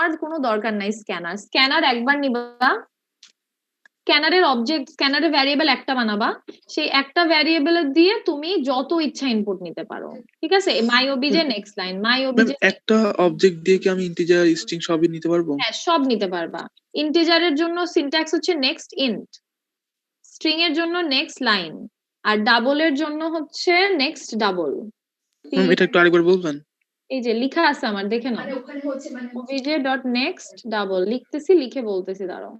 নেওয়ার কোনো দরকার নাই। স্ক্যানার একবার নিবা, স্ক্যানারের অবজেক্ট, স্ক্যানারের ভ্যারিয়েবল একটা বানাবা, সেই একটা ভ্যারিয়েবল দিয়ে তুমি যত ইচ্ছা ইনপুট নিতে পারো। ঠিক আছে, মাই ওবিজে নেক্সট লাইন, মাই ওবিজে একটা অবজেক্ট দিয়ে কি আমি ইন্টিজার স্ট্রিং সবই নিতে পারবো? হ্যাঁ, সব নিতে পারবা। ইন্টিজারের জন্য সিনট্যাক্স হচ্ছে নেক্সট ইন্ট, স্ট্রিং এর জন্য নেক্সট লাইন, আর ডাবলের জন্য হচ্ছে নেক্সট ডাবল। এটা একটু আরেকবার বলবেন? এই যে লেখা আছে আমার, দেখে নাও। ওবিজে ডট নেক্সট ডাবল লিখতেছি, লিখে বলতেছি, দাঁড়াও।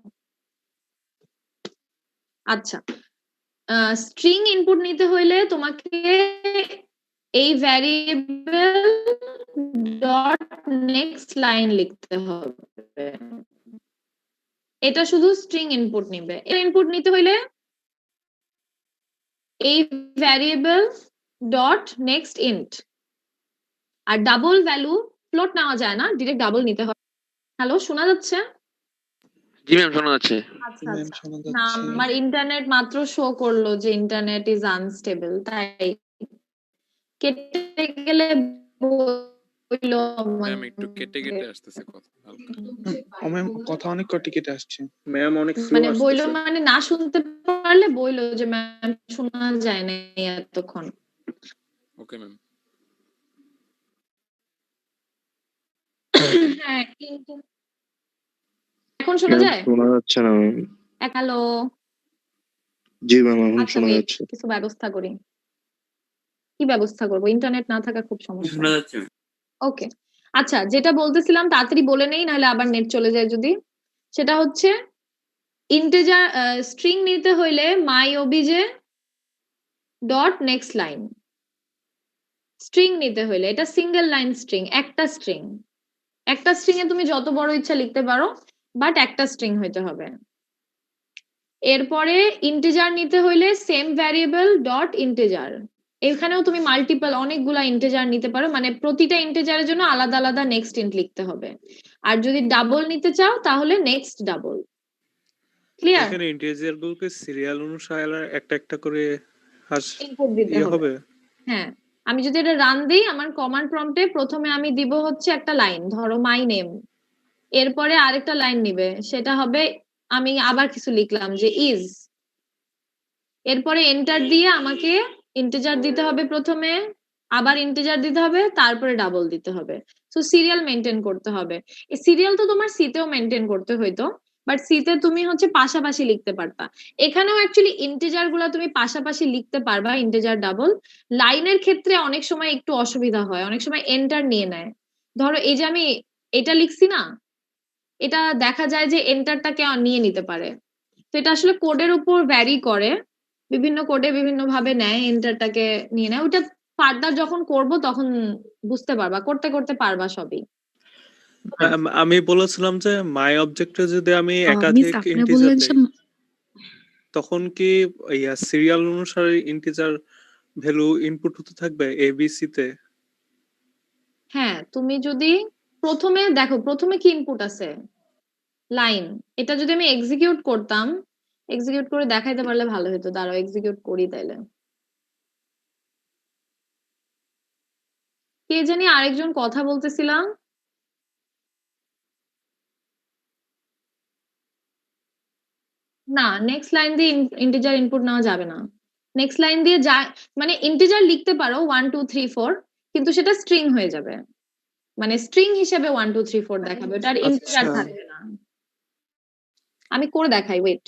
আচ্ছা, স্ট্রিং ইনপুট নিতে হইলে তোমাকে এই ভ্যারিয়েবল ডট নেক্সট লাইন লিখতে হবে। এটা শুধু স্ট্রিং ইনপুট নিবে। ইনপুট নিতে হইলে এই ভ্যারিয়েবল ডট নেক্সট ইন্ট, আর ডাবল ভ্যালু ফ্লোট নেওয়া যায় না, ডিরেক্ট ডাবল নিতে হবে। হ্যালো, শোনা যাচ্ছে? জি ম্যাম, শোনা যাচ্ছে। আচ্ছা না, আমার ইন্টারনেট মাত্র শো করলো যে ইন্টারনেট ইজ আনস্টেবল, তাই কেটে গেলে বললো ম্যাম একটু কেটে কেটে আসতেছে কথা হালকা। ম্যাম কথা অনেক কেটে আসছে ম্যাম, অনেক স্লো মানে বইলো, আসছে। মানে না শুনতে পারলে বইলো যে ম্যাম শোনা যায় না এতক্ষণ। Okay ma'am. হ্যাঁ, কিন্তু এখন শোনা যায়? শোনা যাচ্ছে না ম্যাম। হ্যালো, জি ম্যাম, এখন আচ্ছা শোনা wait, যাচ্ছে। কিছু ব্যবস্থা করি। কি ব্যবস্থা করব? ইন্টারনেট না থাকা খুব সমস্যা। শোনা যাচ্ছে। ওকে, আচ্ছা, যেটা বলতেছিলাম তাড়াতাড়ি বলে নেই, নাহলে আবার নেট চলে যায় যদি। সেটা হচ্ছে ইন্টিজার স্ট্রিং নিতে হইলে my OBJ dot next line. String নিতে হইলে এটা সিঙ্গেল লাইন স্ট্রিং, একটা স্ট্রিং। একটা স্ট্রিং এ তুমি যত বড় ইচ্ছা লিখতে পারো, বাট একটা স্ট্রিং হইতে হবে। এরপরে ইন্টিজার নিতে হইলে সেম ভ্যারিয়েবল ডট ইন্টিজার। এখানেও তুমি মাল্টিপল অনেকগুলা ইন্টিজার নিতে পারো, মানে প্রতিটা ইন্টিজারের জন্য আলাদা আলাদা নেক্সট ইন্ট লিখতে হবে। আর যদি ডাবল নিতে চাও তাহলে নেক্সট ডাবল। ক্লিয়ার? এখানে ইন্টিজার গুলোকে সিরিয়াল অনুসারে একটা একটা করে ইনপুট দিতে হবে। হ্যাঁ, আমি যদি এটা রান দিই, আমার কমান্ড প্রম্পটে প্রথমে আমি দিব হচ্ছে একটা লাইন, ধরো মাই নেম। এরপরে আরেকটা লাইন নিবে, সেটা হবে আমি আবার কিছু লিখলাম যে ইজ। এরপরে এন্টার দিয়ে আমাকে ইন্টিজার দিতে হবে প্রথমে, আবার ইন্টিজার দিতে হবে, তারপরে ডাবল দিতে হবে। সো সিরিয়াল মেনটেন করতে হবে। এই সিরিয়াল তো তোমার সিতেও মেনটেন করতে হইতো, বাট সিতে তুমি হচ্ছে পাশাপাশি লিখতে পারতা। এখানেও অ্যাকচুয়ালি ইন্টিজার গুলা তুমি পাশাপাশি লিখতে পারবা, ইন্টিজার ডাবল। লাইনের ক্ষেত্রে অনেক সময় একটু অসুবিধা হয়, অনেক সময় এন্টার নিয়ে নেয়। ধরো এই যে আমি এটা লিখছি না, এটা দেখা যায় যে এন্টারটাকে নিয়ে নিতে পারে। তো এটা আসলে কোডের উপর ভ্যারি করে, বিভিন্ন কোডে বিভিন্ন ভাবে নেয়, এন্টারটাকে নিয়ে নেয়। ওটা ফার্দার যখন করব তখন বুঝতে পারবা, করতে করতে পারবা সবই। আমি বলেছিলাম যে মাই অবজেক্টে যদি আমি মিস একাধিক আপনি ইন্টিজার বললেন যে দেই, তখন কি সিরিয়াল অনুসারে ইন্টিজার ভ্যালু ইনপুট হতে থাকবে এবিসি তে? হ্যাঁ, তুমি যদি প্রথমে দেখো, প্রথমে কি ইনপুট আছে? লাইন। এটা যদি আমি এক্সিকিউট করতাম, এক্সিকিউট করে দেখাইতে পারলে ভালো হতো। দাঁড়াও এক্সিকিউট করি তাইলে। কে জানি আরেকজন কথা বলতেছিলাম। না, নেক্সট লাইন দিয়ে ইন্টিজার ইনপুট নেওয়া যাবে না। নেক্সট লাইন দিয়ে যা, মানে ইন্টিজার লিখতে পারো 1 2 3 4, কিন্তু সেটা স্ট্রিং হয়ে যাবে, মানে স্ট্রিং হিসেবে 1 2 3 4 দেখাবে, ওটা আর ইন্টিজার থাকবে না। আমি করে দেখাই, ওয়েট।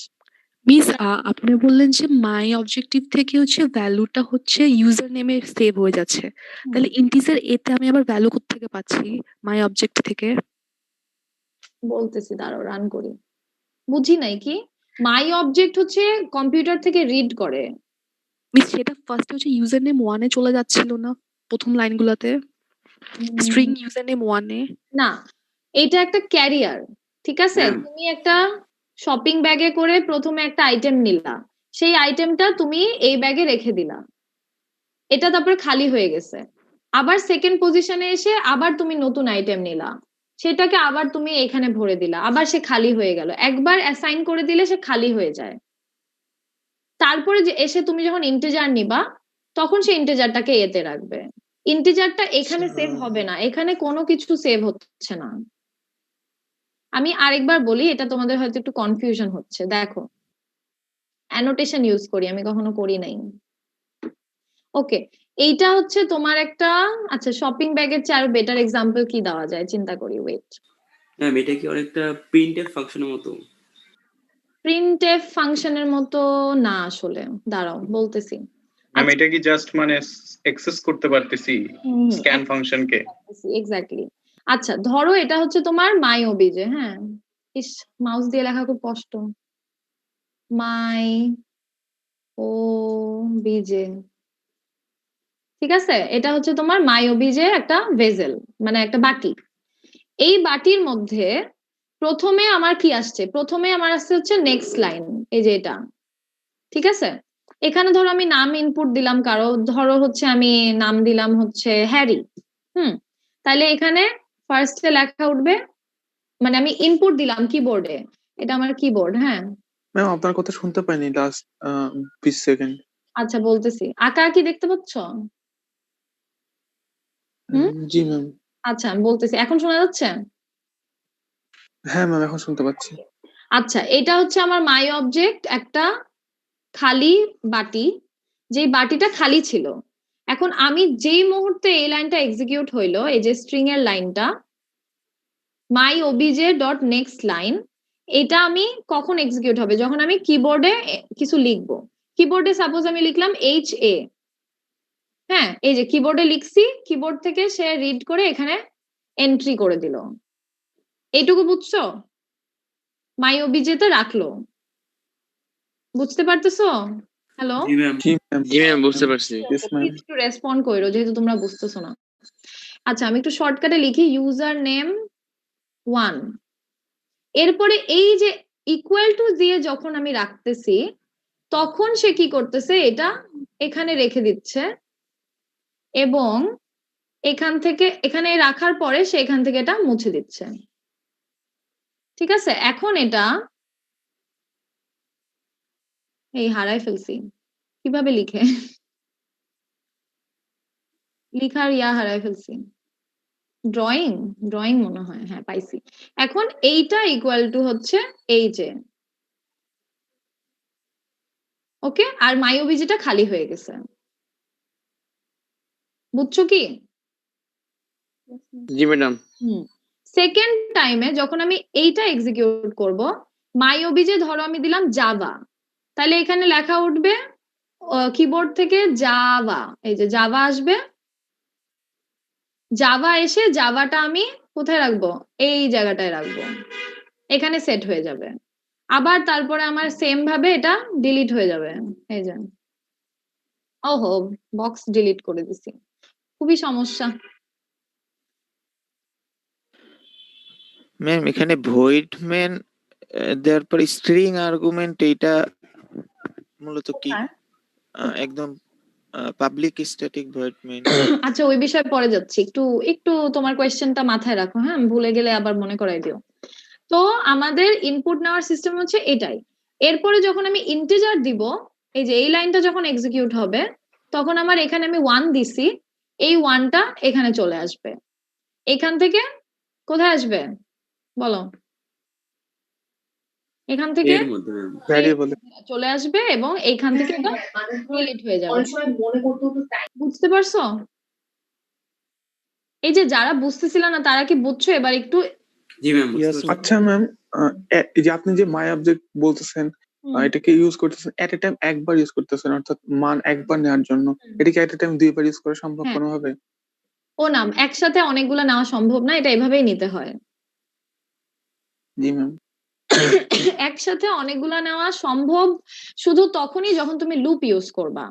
মিস আপনি বললেন যে মাই অবজেক্টিভ থেকে হচ্ছে ভ্যালুটা হচ্ছে ইউজার নেমে সেভ হয়ে যাচ্ছে, তাহলে ইন্টিজার এতে আমি আবার ভ্যালু কোত্থেকে পাচ্ছি মাই অবজেক্ট থেকে? বলতেছি, দাঁড়াও রান করি। বুঝি নাই কি? মাই অবজেক্ট হচ্ছে কম্পিউটার থেকে রিড করে। মিস সেটা ফার্স্ট হচ্ছে ইউজার নেম 1 এ চলে যাচ্ছিল না প্রথম লাইনগুলোতে? স্ট্রিং ইউজার নেম 1 এ না, এটা একটা ক্যারিয়ার, ঠিক আছে? তুমি একটা শপিং ব্যাগে করে প্রথমে একটা আইটেম নিলা, সেই আইটেমটা তুমি এই ব্যাগে রেখে দিলা, এটা তারপর খালি হয়ে গেছে। আবার সেকেন্ড পজিশনে এসে আবার তুমি নতুন আইটেম নিলা, সেটাকে আবার তুমি এখানে ভরে দিলা, আবার সে খালি হয়ে গেল। একবার অ্যাসাইন করে দিলে সে খালি হয়ে যায়। তারপরে যে এসে তুমি যখন ইন্টিজার নিবা, তখন সে ইন্টিজারটাকে এতে রাখবে। ইন্টিজারটা এখানে সেভ হবে না, এখানে কোনো কিছু সেভ হচ্ছে না। আমি আরেকবার বলি, এটা তোমাদের হয়তো একটু কনফিউশন হচ্ছে। দেখো, অ্যানোটেশন ইউজ করি, আমি কখনো করি নাই। ওকে, এইটা হচ্ছে তোমার একটা, আচ্ছা শপিং ব্যাগের চেয়ে আরো বেটার এক্সাম্পল কি দেওয়া যায় চিন্তা করি, ওয়েট। ম্যাম এটা কি অনেকটা প্রিন্টের ফাংশনের মতো? প্রিন্টএফ ফাংশনের মতো না আসলে, দাঁড়াও বলতেছি। ম্যাম এটা কি জাস্ট মানে অ্যাক্সেস করতে পারতেছি স্ক্যান ফাংশনকে? এক্স্যাক্টলি। আচ্ছা ধরো এটা হচ্ছে তোমার মাই ওবিজে, হ্যাঁ, ইস মাউস দিয়ে লেখা খুব কষ্ট। মাই ওবিজে, ঠিক আছে, এটা হচ্ছে তোমার মাই ওবিজে একটা ভেজেল, মানে একটা বাটি। এই বাটির মধ্যে প্রথমে আমার কি আসছে, প্রথমে আমার আসছে হচ্ছে নেক্সট লাইন, এই যে এটা, ঠিক আছে। এখানে ধরো আমি নাম ইনপুট দিলাম কারো, ধরো হচ্ছে আমি নাম দিলাম হচ্ছে হ্যারি, তাহলে এখানে ফার্স্টে লেখা উঠবে, মানে আমি ইনপুট দিলাম কিবোর্ডে, এটা আমার কিবোর্ড, হ্যাঁ। ম্যাম আপনার কথা শুনতে পাইনি লাস্ট 20 সেকেন্ড। আচ্ছা বলতেছি, আঁকা কি দেখতে পাচ্ছ? জি ম্যাম। আচ্ছা আমি বলতেছি, এখন শোনা যাচ্ছে? হ্যাঁ ম্যাম এখন শুনতে পাচ্ছি। আচ্ছা এটা হচ্ছে আমার মাই অবজেক্ট, একটা খালি বাটি, যে বাটিটা খালি ছিল। এখন আমি যেই মুহূর্তে এই লাইনটা এক্সিকিউট হইলো, এই যে স্ট্রিং এর লাইনটা মাই ওবিজে ডট নেক্সট লাইন, এটা আমি কখন এক্সিকিউট হবে, যখন আমি কিবোর্ডে কিছু লিখবো। কিবোর্ডে সাপোজ আমি লিখলাম HA, হ্যাঁ, এই যে কিবোর্ডে লিখছি, কিবোর্ড থেকে সে রিড করে এখানে এন্ট্রি করে দিল। এইটুকু বুঝছো? মাই ওবিজেতে রাখলো, বুঝতে পারতেছো? হ্যালো, জি ম্যাম। জি ম্যাম বুঝতে পারছি। Yes, ma'am. একটু রেসপন্ড করো যেহেতু তোমরা বুঝতেছো না। আচ্ছা আমি একটু শর্টকাটে লিখি, ইউজার নেম 1, এরপরে এই যে ইকুয়াল টু দিয়ে যখন আমি রাখতেছি তখন সে কি করতেছে, এটা এখানে রেখে দিচ্ছে এবং এখান থেকে এখানে রাখার পরে সে এখান থেকে এটা মুছে দিচ্ছে, ঠিক আছে। এখন এটা এই হারাই ফেলছি, কিভাবে লিখে লিখার হারাই ফেলছি, ড্রয়িং মনে হয়, হ্যাঁ পাইছি। এখন এইটা ইকুয়াল টু হচ্ছে এই যে, ওকে, আর মাই ওবিজেটা খালি হয়ে গেছে, বুঝছো কি? জি ম্যাডাম। সেকেন্ড টাইমে যখন আমি এইটা এক্সিকিউট করব, মাই ওবিজে ধরো আমি দিলাম জাভা, তাহলে এখানে লেখা উঠবে কিবোর্ড থেকে জাভা, এই যে জাভা আসবে, জাভা এসে জাভাটা আমি কোথায় রাখবো, এই জায়গাটায় রাখবো, এখানে সেট হয়ে যাবে। আবার তারপরে আমার সেম ভাবে এটা ডিলিট হয়ে যাবে, এই যে, ওহো বক্স ডিলিট করে দিছি, খুবই সমস্যা। ম্যাম এখানে ভয়েড মেন দেওয়ার পর স্ট্রিং আর্গুমেন্ট এইটা মূলত কি? একদম পাবলিক স্ট্যাটিক ভয়েড মেন। আচ্ছা ওই বিষয়ে পরে যাচ্ছি, একটু তোমার কোয়েশ্চেনটা মাথায় রাখো, হ্যাঁ, ভুলে গেলে আবার মনে করাই দিও। তো আমাদের ইনপুট নেওয়ার সিস্টেম হচ্ছে এটাই। এরপরে যখন আমি ইন্টিজার দিব, এই যে এই লাইনটা যখন এক্সিকিউট হবে তখন আমার এখানে আমি 1 দিছি, এই 1টা এখানে চলে আসবে, এখান থেকে কোথায় আসবে বলো, এখান থেকে এর মধ্যে ম্যাম। ভ্যারিয়েবলে চলে আসবে এবং এইখান থেকে ডিলিট হয়ে যাবে, বুঝতে পারছো? এই যে যারা বুঝতেছিল না তারা কি বুঝছো এবার একটু? জি ম্যাম। Yes, আচ্ছা ম্যাম, এই যে আপনি যে মাই অবজেক্ট বলতেছেন, এটাকে ইউজ করতেছেন এট এ টাইম একবার ইউজ করতেছেন, অর্থাৎ মান একবার নেওয়ার জন্য, এটাকে এট এ টাইম দুইবার ইউজ করা সম্ভব হ্যাঁ। কোনোভাবে? ও না, একসাথে অনেকগুলো নেওয়া সম্ভব না, এটা এভাবেই নিতে হয়। জি ম্যাম। একসাথে অনেকগুলো নেওয়া সম্ভব শুধু তখনই যখন তুমি লুপ ইউজ করবা,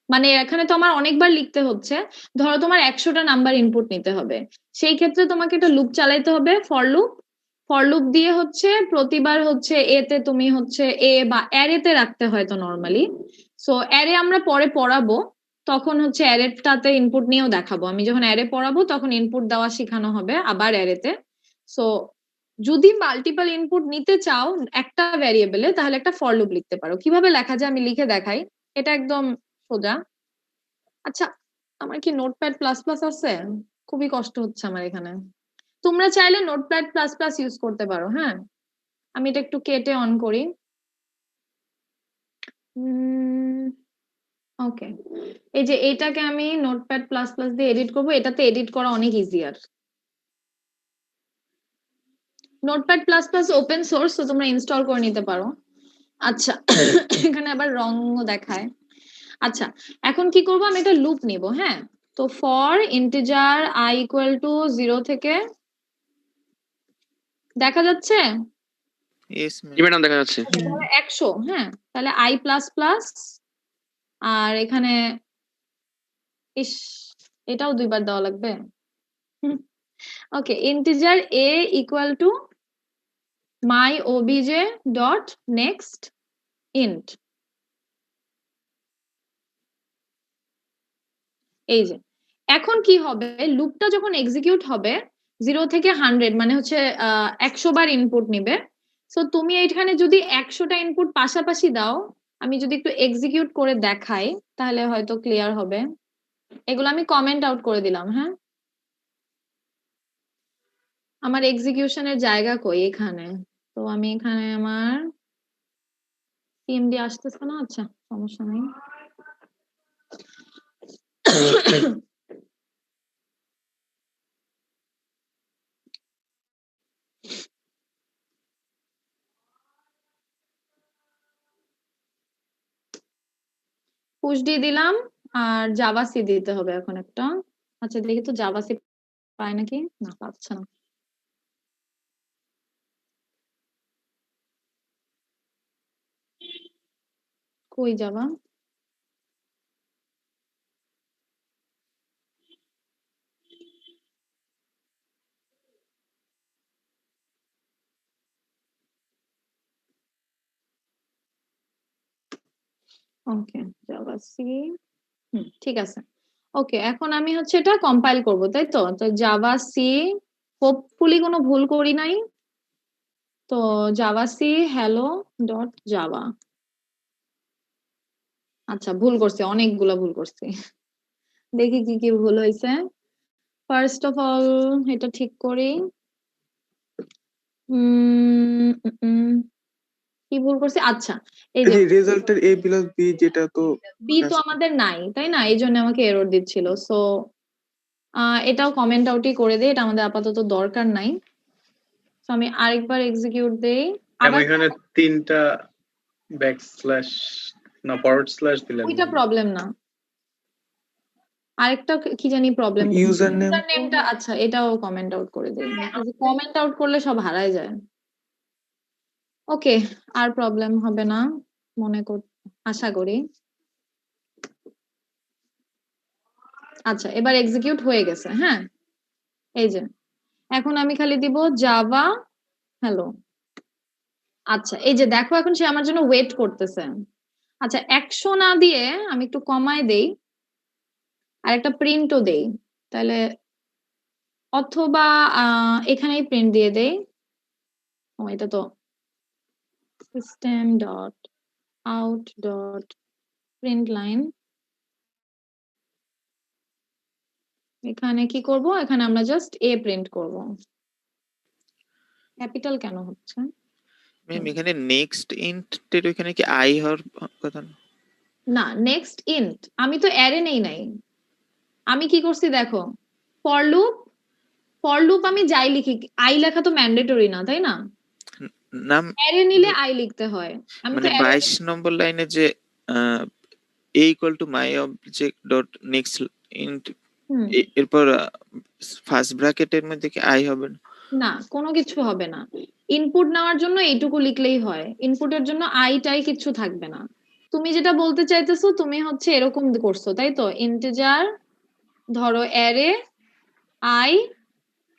মানে এখানে তো আমার অনেকবার লিখতে হচ্ছে, ধরো তোমার 100টা নাম্বার ইনপুট নিতে হবে, সেই ক্ষেত্রে তোমাকে একটা লুপ চালাইতে হবে, ফর লুপ দিয়ে হচ্ছে প্রতিবার হচ্ছে এতে তুমি হচ্ছে এ বা অ্যারেতে রাখতে হয় তো নরমালি। সো অ্যারে আমরা পরে পড়াবো, তখন হচ্ছে অ্যারেটাতে ইনপুট নিয়েও দেখাবো, আমি যখন অ্যারে পড়াবো তখন ইনপুট দেওয়া শেখানো হবে আবার অ্যারেতে। সো যদি মাল্টিপল ইনপুট নিতে চাও একটা ভ্যারিয়েবলে তাহলে একটা ফর লুপ লিখতে পারো। কিভাবে লেখা যায় আমি লিখে দেখাই, এটা একদম সোজা। আচ্ছা আমার কি নোটপ্যাড প্লাস প্লাস আছে? খুবই কষ্ট হচ্ছে আমার এখানে। তোমরা চাইলে নোটপ্যাড প্লাস প্লাস ইউজ করতে পারো। হ্যাঁ, আমি এটা একটু কেটে অন করি। ওকে, এই যে এটাকে আমি নোটপ্যাড প্লাস প্লাস দিয়ে এডিট করবো, এটাতে এডিট করা অনেক easier. Notepad plus plus open source, তো তোমরা ইনস্টল করে নিতে পারো। আচ্ছা, এখানে আবার রঙও দেখায়। আচ্ছা, এখন কি করবো, আমি একটা লুপ নিব। হ্যাঁ, তো for integer i equal to 0 থেকে, দেখা যাচ্ছে? ইয়েস জি ম্যাম। ম্যাডাম দেখা যাচ্ছে। 100। হ্যাঁ, তাহলে i প্লাস প্লাস, আর এখানে ইস, এটাও দুইবার দেওয়া লাগবে। Okay, integer a equal to my obj dot next int। এই যে এখন কি হবে, লুপটা যখন এক্সিকিউট হবে 0 থেকে 100 মানে হচ্ছে 100 বার ইনপুট নিবে। সো তুমি এখানে যদি 100টা ইনপুট পাশাপাশি দাও, আমি যদি একটু এক্সিকিউট করে দেখাই তাহলে হয়তো ক্লিয়ার হবে। এগুলো আমি কমেন্ট আউট করে দিলাম। হ্যাঁ, আমার এক্সিকিউশনের জায়গা কই, এখানে। তো আমি এখানে আমার সিএমডি আসতেছে না, আচ্ছা সমস্যা নেই। পুশ দিয়ে দিলাম, আর জাভা সি দিতে হবে এখন একটা। আচ্ছা দেখি তো জাভা সি পায় নাকি, না পাচ্ছে না। কই জাভা? ওকে, জাভা সি, ঠিক আছে। ওকে, এখন আমি হচ্ছে এটা কম্পাইল করব, তাই তো? তো জাভা সি, হোপফুলি কোনো ভুল করি নাই। তো Java C hello dot Java. আচ্ছা, ভুল করছি, অনেকগুলা ভুল করছি। দেখি কি কি ভুল হয়েছে। ফার্স্ট অফ অল এটা ঠিক করি। কি ভুল করছি? আচ্ছা, এই এই যে যে রেজাল্টের a প্লাস b, যেটা তো বি তো আমাদের নাই, তাই না? এই জন্য আমাকে এরর দিচ্ছিল। সো এটাও কমেন্ট আউটই করে দিই, এটা আমাদের আপাতত দরকার নাই। তো আমি আরেকবার এক্সিকিউট দেই। আমি এখানে 3টা ব্যাকস্ল্যাশ না ফরওয়ার্ড স্ল্যাশ দিলেন। ওইটা প্রবলেম না, আরেকটা কি জানি প্রবলেম। ইউজার নেম, নেমটা, আচ্ছা এটাও কমেন্ট আউট করে দিই। কমেন্ট আউট করলে সব হারায় যায়। ওকে, আর প্রবলেম হবে না আশা করি। আচ্ছা, এবার এক্সিকিউট হয়ে গেছে। হ্যাঁ, এই যে এখন আমি খালি দিব জাভা হ্যালো। আচ্ছা, এই যে দেখো এখন সে আমার জন্য ওয়েট করতেছে। আচ্ছা, 100 না দিয়ে আমি একটু কমায় দেই, আর একটা প্রিন্টও দেই, তাহলে অথবা এখানেই প্রিন্ট দিয়ে দেই। ও, এটা তো system dot out dot print line. এখানে কি করব, এখানে আমরা জাস্ট এ প্রিন্ট করব। ক্যাপিটাল কেন হচ্ছে? ম্যাম এখানে নেক্সট ইন্টের ওখানে কি আই হওয়ার কথা না? না, নেক্সট ইন্ট আমি তো অ্যারে নেই নাই। আমি কি করছি দেখো, ফর লুপ আমি যাই লিখি, আই লেখা তো ম্যান্ডেটরি না, তাই না? নাম অ্যারে নিলে আই লিখতে হয়। আমি তো মানে 22 নম্বর লাইনে যে a equal to my object dot next int, এরপর ফার্স্ট ব্র্যাকেটের মধ্যে কি আই হবে না? না, কোনো কিছু হবে না। ইনপুট নেওয়ার জন্য এইটুকু লিখলেই হয়, ইনপুটের জন্য আইটাই কিছু থাকবে না। তুমি যেটা বলতে চাইতেছো, তুমি হচ্ছে এরকম করছো, তাই তো? ইন্টিজার ধরো অ্যারে আই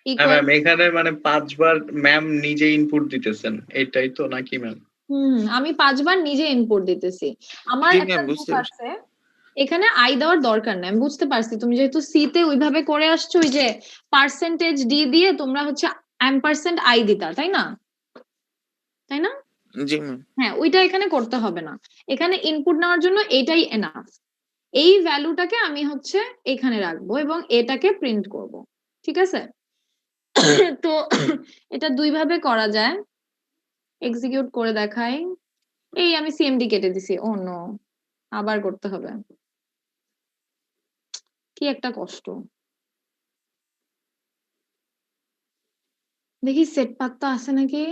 ইকুয়াল, ম্যাম এখানে মানে 5 বার ম্যাম নিজে ইনপুট দিতেছেন, এটাই তো নাকি ম্যাম? আমি 5 বার নিজে ইনপুট দিতেছি। আমার জি একটা ম্যাম, ভুল বুঝতে পারছি। আছে, এখানে আই দেওয়ার দরকার নাই, আমি বুঝতে পারছি। তুমি যেহেতু সি তে ওইভাবে করে আসছো, ওই যে পার্সেন্টেজ ডি দিয়ে তোমরা হচ্ছে এম্পারসেন্ট আই দিতা, তাই না? তাই না? জি ম্যাম। হ্যাঁ, ওইটা এখানে করতে হবে না। এখানে ইনপুট নেওয়ার জন্য এটাই এনাফ। এই ভ্যালুটাকে আমি হচ্ছে এখানে রাখবো এবং এটাকে প্রিন্ট করব, ঠিক আছে? তো এটা দুই ভাবে করা যায়, এক্সিকিউট করে দেখাই। এই আমি সিএমডি কেটে দিছি, ও নো, আবার করতে হবে, কি একটা কষ্ট। দেখি সেট পাত্তা আছে নাকি,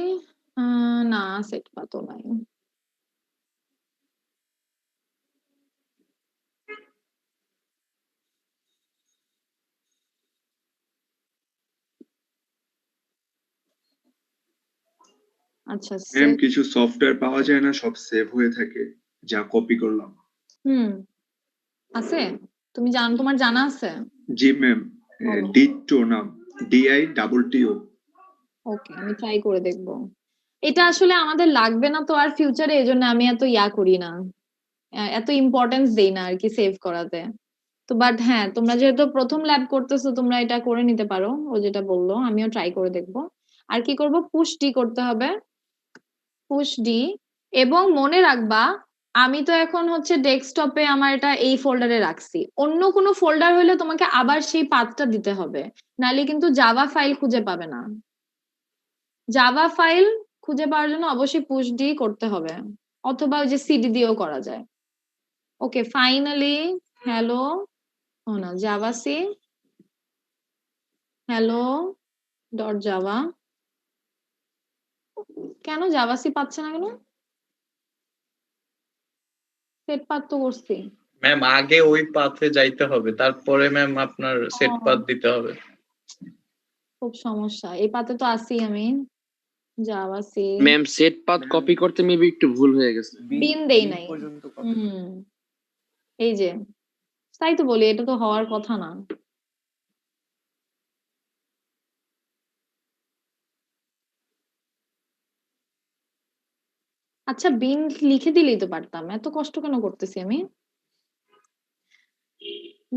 না সেট পাতও নাই। আচ্ছা ম্যাম set- কিছু সফটওয়্যার পাওয়া যায় না, সব সেভ হয়ে থাকে, যা কপি করলাম। হুম আছে, তুমি তোমার জানা আছে? জি ম্যাম, বলো। ডিটো নাম, DITTO। ওকে, আমি ট্রাই করে দেখব। এটা আসলে আমাদের লাগবে না তো আর ফিউচারে, এজন্য আমি এত করি না, এত ইম্পর্টেন্স দেই না আর কি সেভ করাতে। তো বাট হ্যাঁ, তোমরা যেহেতু প্রথম ল্যাব করতেছো, তোমরা এটা করে নিতে পারো, ও যেটা বললো, আমিও ট্রাই করে দেখবো। আর কি করব, পুশ ডি করতে হবে, পুশ ডি। এবং মনে রাখবা, আমি তো এখন হচ্ছে ডেস্কটপে আমার এটা এই ফোল্ডারে রাখছি, অন্য কোনো ফোল্ডার হলে তোমাকে আবার সেই পাথটা দিতে হবে, নাহলে কিন্তু জাভা ফাইল খুঁজে পাবে না। জাভা ফাইল খুঁজে পাওয়ার জন্য অবশ্যই পুশ ডি করতে হবে, অথবা ওই যে সিডি দিয়েও করা যায়। ওকে, ফাইনালি হ্যালো, ও না, Java C hello dot Java, কেন জাভা সি পাচ্ছে না কেন? সেট পাথ তো করছি। ম্যাম আগে ওই পাথে যাইতে হবে, তারপরে ম্যাম আপনার সেট পাথ দিতে হবে। খুব সমস্যা, এই পাতে তো আসি আমি, Java C ma'am set path copy করতে মেবি একটু ভুল হয়ে গেছে। বিন দেই নাই। এই যে, তাই তো বলি, এটা তো হওয়ার কথা না। আচ্ছা, বিন লিখে দিলেই তো পারতাম, এত কষ্ট কেন করতেছি আমি?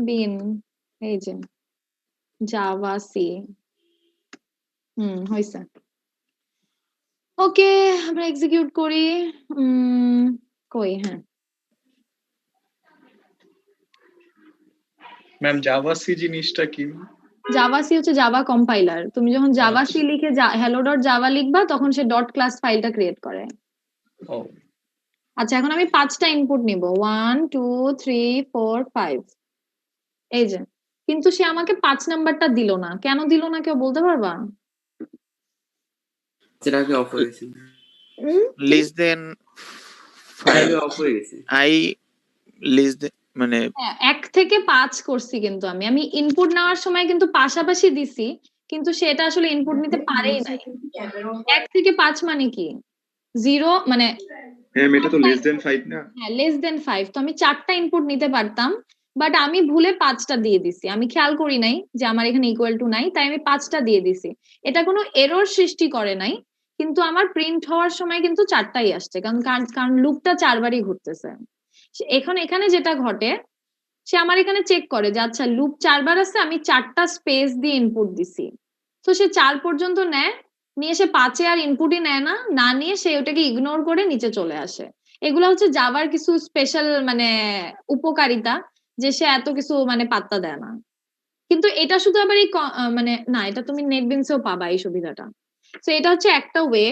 বিন, এই যে জাভা সি, হয়েছে। ওকে, আমরা এক্সিকিউট করি। কই, হ্যাঁ, ম্যাম জাভা সি জিনিসটা কি? জাভা সি হচ্ছে জাভা কম্পাইলার। তুমি যখন জাভা সি লিখে hello ডট জাভা লিখবা, তখন সে ডট ক্লাস ফাইলটা ক্রিয়েট করে। ও আচ্ছা, এখন আমি 5টা ইনপুট নিব, 1 2 3 4 5। এই যে, কিন্তু সে আমাকে 5 নাম্বারটা দিল না, কেন দিল না কেউ বলতে পারবা? সেটাকে অফ হয়ে গেছে, লেস দেন অফ হয়ে গেছে। আই লেস দেন মানে হ্যাঁ, 1 থেকে 5 করছি, কিন্তু আমি ইনপুট নেওয়ার সময় কিন্তু পাশাপাশি দিছি, কিন্তু সেটা আসলে ইনপুট নিতে পারেই নাই। 1 থেকে 5 মানে কি? 0 মানে ম্যাম এটা তো লেস দেন 5 না? হ্যাঁ, লেস দেন 5, তো আমি 4টা ইনপুট নিতে পারতাম, বাট আমি ভুলে 5টা দিয়ে দিছি, আমি খেয়াল করি নাই যে আমার এখানে ইকুয়াল টু নাই, তাই আমি 5টা দিয়ে দিছি। এটা কোনো এরর সৃষ্টি করে নাই, কিন্তু আমার প্রিন্ট হওয়ার সময় কিন্তু 4টাই আসছে, কারণ লুপটা 4বারই ঘুরতেছে। এখানে যেটা ঘটে, সে আমার এখানে চেক করে যে আচ্ছা লুপ 4বার আছে, আমি 4টা স্পেস দিয়ে ইনপুট দিছি, তো সে 4 পর্যন্ত নেয়, নিয়ে সে 5-এ আর ইনপুটই নেয় না, না নিয়ে সে ওটাকে ইগনোর করে নিচে চলে আসে। এগুলো হচ্ছে জাভার কিছু স্পেশাল মানে উপকারিতা, যে সে এত কিছু মানে পাত্তা দেয় না। কিন্তু এটা শুধু আবার এই মানে না, এটা তুমি নেটবিনসেও পাবা এই সুবিধাটা। তো এটা হচ্ছে একটা ওয়ে।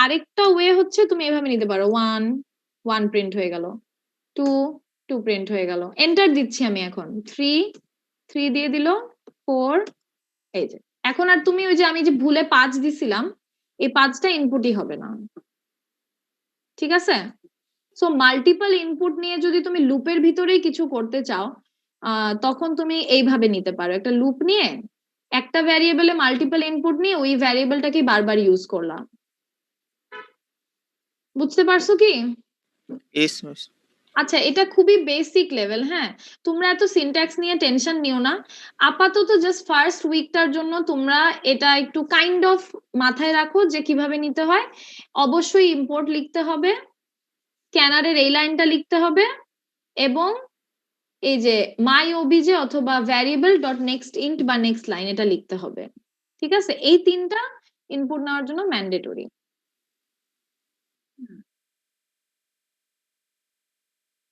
আরেকটা ওয়ে হচ্ছে তুমি এভাবে নিতে পারো, 1 প্রিন্ট হয়ে গেল, 2 প্রিন্ট হয়ে গেল, এন্টার দিচ্ছি আমি, এখন 3 দিয়ে দিল, 4, এই যে। এখন আর তুমি ওই যে আমি যে ভুলে 5 দিছিলাম, এই 5টা ইনপুটই হবে না, ঠিক আছে? সো মাল্টিপল ইনপুট নিয়ে যদি তুমি লুপের ভিতরেই কিছু করতে চাও, তখন তুমি এইভাবে নিতে পারো, একটা লুপ নিয়ে একটা ভ্যারিয়েবলে মাল্টিপল ইনপুট নিয়ে ওই ভ্যারিয়েবলটাকে বারবার ইউজ করলাম। বুঝতে পারছো কি? এস আচ্ছা, এটা খুবই বেসিক লেভেল, হ্যাঁ, তোমরা এত সিনট্যাক্স নিয়ে টেনশন নিও না। আপাতত জাস্ট ফার্স্ট উইকটার জন্য তোমরা এটা একটু কাইন্ড অফ মাথায় রাখো যে কিভাবে নিতে হয়। অবশ্যই ইম্পোর্ট লিখতে হবে, স্ক্যানারের এই লাইনটা লিখতে হবে, এবং এই যে মাই ওবিজে অথবা ভ্যারিয়েবল ডট নেক্সট ইন্ট বা নেক্সট লাইন, এটা লিখতে হবে, ঠিক আছে? এই 3টা ইনপুট নেওয়ার জন্য ম্যান্ডেটরি।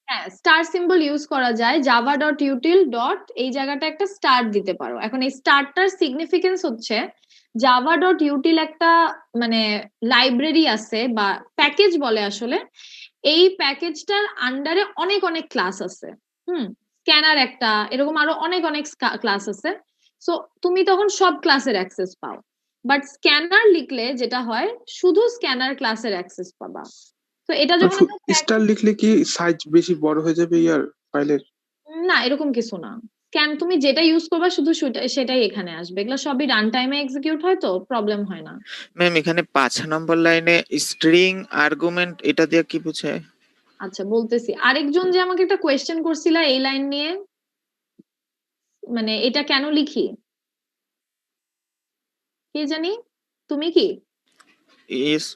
হ্যাঁ, স্টার সিম্বল ইউজ করা যায়, জাভা ডট ইউটিল ডট এই জায়গাটা একটা স্টার দিতে পারো। এখন এই স্টারটার সিগনিফিকেন্স হচ্ছে java.util একটা মানে লাইব্রেরি আছে বা প্যাকেজ বলে আসলে। এই প্যাকেজটার আন্ডারে অনেক অনেক ক্লাস আছে। স্ক্যানার একটা, এরকম আরো অনেক অনেক ক্লাস আছে। সো তুমি তখন সব ক্লাসের অ্যাক্সেস পাও। বাট স্ক্যানার লিখলে যেটা হয়, শুধু স্ক্যানার ক্লাসের অ্যাক্সেস পাবা। তো এটা যখন আমরা স্টার লিখলে কি সাইজ বেশি বড় হয়ে যাবে ইয়ার ফাইলের? না, এরকম কিছু না। তুমি যেটা ইউজ করবা শুধু সেটাই এখানে আসবে। এগুলো সবই রান টাইমে এক্সিকিউট হয়, তো প্রবলেম হয় না। ম্যাম এখানে 5 নম্বর লাইনে স্ট্রিং আর্গুমেন্ট এটা দিয়ে কি বোঝায়? আচ্ছা বলতেছি। আরেকজন যে আমাকে একটা কোয়েশ্চেন করছিল এই লাইন নিয়ে, মানে এটা কেন লিখি, কে জানি, তুমি কি? ইয়েস।